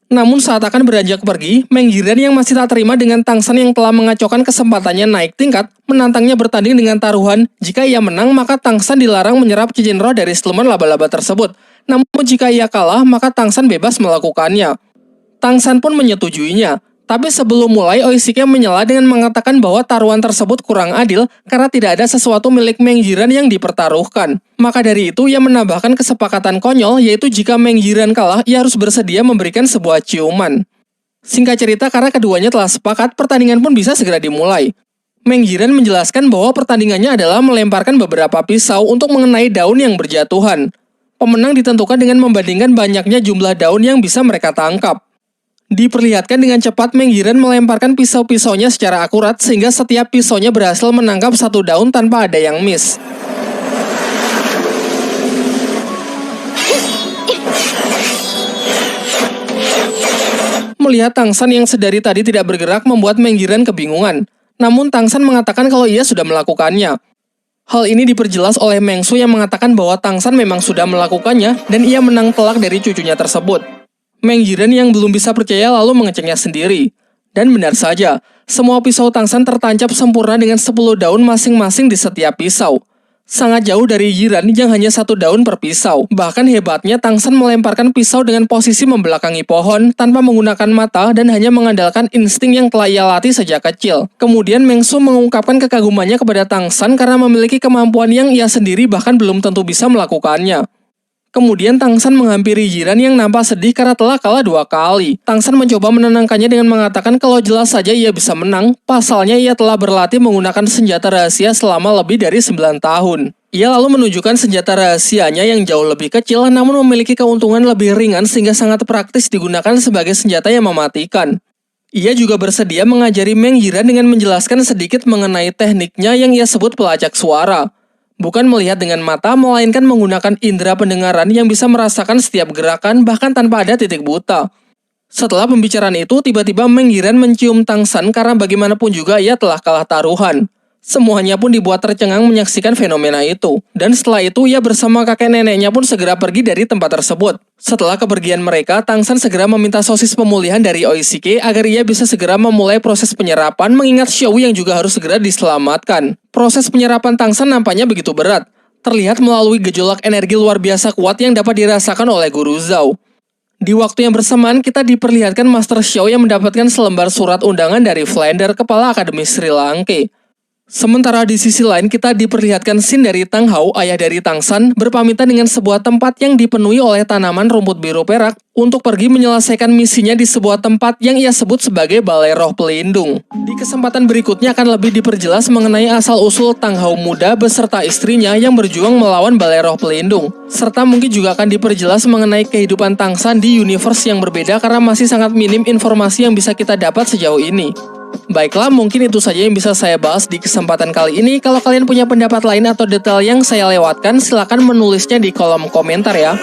A: Namun saat akan beranjak pergi, Meng Yiran yang masih tak terima dengan Tangsan yang telah mengacaukan kesempatannya naik tingkat, menantangnya bertanding dengan taruhan, jika ia menang maka Tangsan dilarang menyerap cincin roh dari siluman laba-laba tersebut. Namun jika ia kalah, maka Tangsan bebas melakukannya. Tangsan pun menyetujuinya. Tapi sebelum mulai, Oishike menyela dengan mengatakan bahwa taruhan tersebut kurang adil karena tidak ada sesuatu milik Meng Yiran yang dipertaruhkan. Maka dari itu, ia menambahkan kesepakatan konyol, yaitu jika Meng Yiran kalah, ia harus bersedia memberikan sebuah ciuman. Singkat cerita, karena keduanya telah sepakat, pertandingan pun bisa segera dimulai. Meng Yiran menjelaskan bahwa pertandingannya adalah melemparkan beberapa pisau untuk mengenai daun yang berjatuhan. Pemenang ditentukan dengan membandingkan banyaknya jumlah daun yang bisa mereka tangkap. Diperlihatkan dengan cepat Meng Yiran melemparkan pisau-pisaunya secara akurat sehingga setiap pisaunya berhasil menangkap satu daun tanpa ada yang miss. Melihat Tangsan yang sedari tadi tidak bergerak membuat Meng Yiran kebingungan. Namun Tangsan mengatakan kalau ia sudah melakukannya. Hal ini diperjelas oleh Meng Su yang mengatakan bahwa Tangsan memang sudah melakukannya dan ia menang telak dari cucunya tersebut. Meng Yiran yang belum bisa percaya lalu mengeceknya sendiri. Dan benar saja, semua pisau Tangsan tertancap sempurna dengan 10 daun masing-masing di setiap pisau. Sangat jauh dari Yiran yang hanya 1 daun per pisau. Bahkan hebatnya Tangsan melemparkan pisau dengan posisi membelakangi pohon tanpa menggunakan mata dan hanya mengandalkan insting yang telah ia latih sejak kecil. Kemudian Meng Su mengungkapkan kekagumannya kepada Tangsan karena memiliki kemampuan yang ia sendiri bahkan belum tentu bisa melakukannya. Kemudian Tangsan menghampiri Yiran yang nampak sedih karena telah kalah 2 kali. Tangsan mencoba menenangkannya dengan mengatakan kalau jelas saja ia bisa menang, pasalnya ia telah berlatih menggunakan senjata rahasia selama lebih dari 9 tahun. Ia lalu menunjukkan senjata rahasianya yang jauh lebih kecil namun memiliki keuntungan lebih ringan sehingga sangat praktis digunakan sebagai senjata yang mematikan. Ia juga bersedia mengajari Meng Yiran dengan menjelaskan sedikit mengenai tekniknya yang ia sebut pelacak suara. Bukan melihat dengan mata, melainkan menggunakan indera pendengaran yang bisa merasakan setiap gerakan bahkan tanpa ada titik buta. Setelah pembicaraan itu, tiba-tiba Meng Yiran mencium Tangsan karena bagaimanapun juga ia telah kalah taruhan. Semuanya pun dibuat tercengang menyaksikan fenomena itu. Dan setelah itu, ia bersama kakek neneknya pun segera pergi dari tempat tersebut. Setelah kepergian mereka, Tangsan segera meminta sosis pemulihan dari Oishike agar ia bisa segera memulai proses penyerapan mengingat Xiaowu yang juga harus segera diselamatkan. Proses penyerapan Tangsan nampaknya begitu berat. Terlihat melalui gejolak energi luar biasa kuat yang dapat dirasakan oleh Guru Zhou. Di waktu yang bersamaan, kita diperlihatkan Master Xiao yang mendapatkan selembar surat undangan dari Flander, kepala Akademi Sri Lanka. Sementara di sisi lain kita diperlihatkan scene dari Tang Hao, ayah dari Tang San, berpamitan dengan sebuah tempat yang dipenuhi oleh tanaman rumput biru perak untuk pergi menyelesaikan misinya di sebuah tempat yang ia sebut sebagai Balai Roh Pelindung. Di kesempatan berikutnya akan lebih diperjelas mengenai asal-usul Tang Hao muda beserta istrinya yang berjuang melawan Balai Roh Pelindung. Serta mungkin juga akan diperjelas mengenai kehidupan Tang San di universe yang berbeda karena masih sangat minim informasi yang bisa kita dapat sejauh ini. Baiklah, mungkin itu saja yang bisa saya bahas di kesempatan kali ini. Kalau kalian punya pendapat lain atau detail yang saya lewatkan, silakan menulisnya di kolom komentar ya.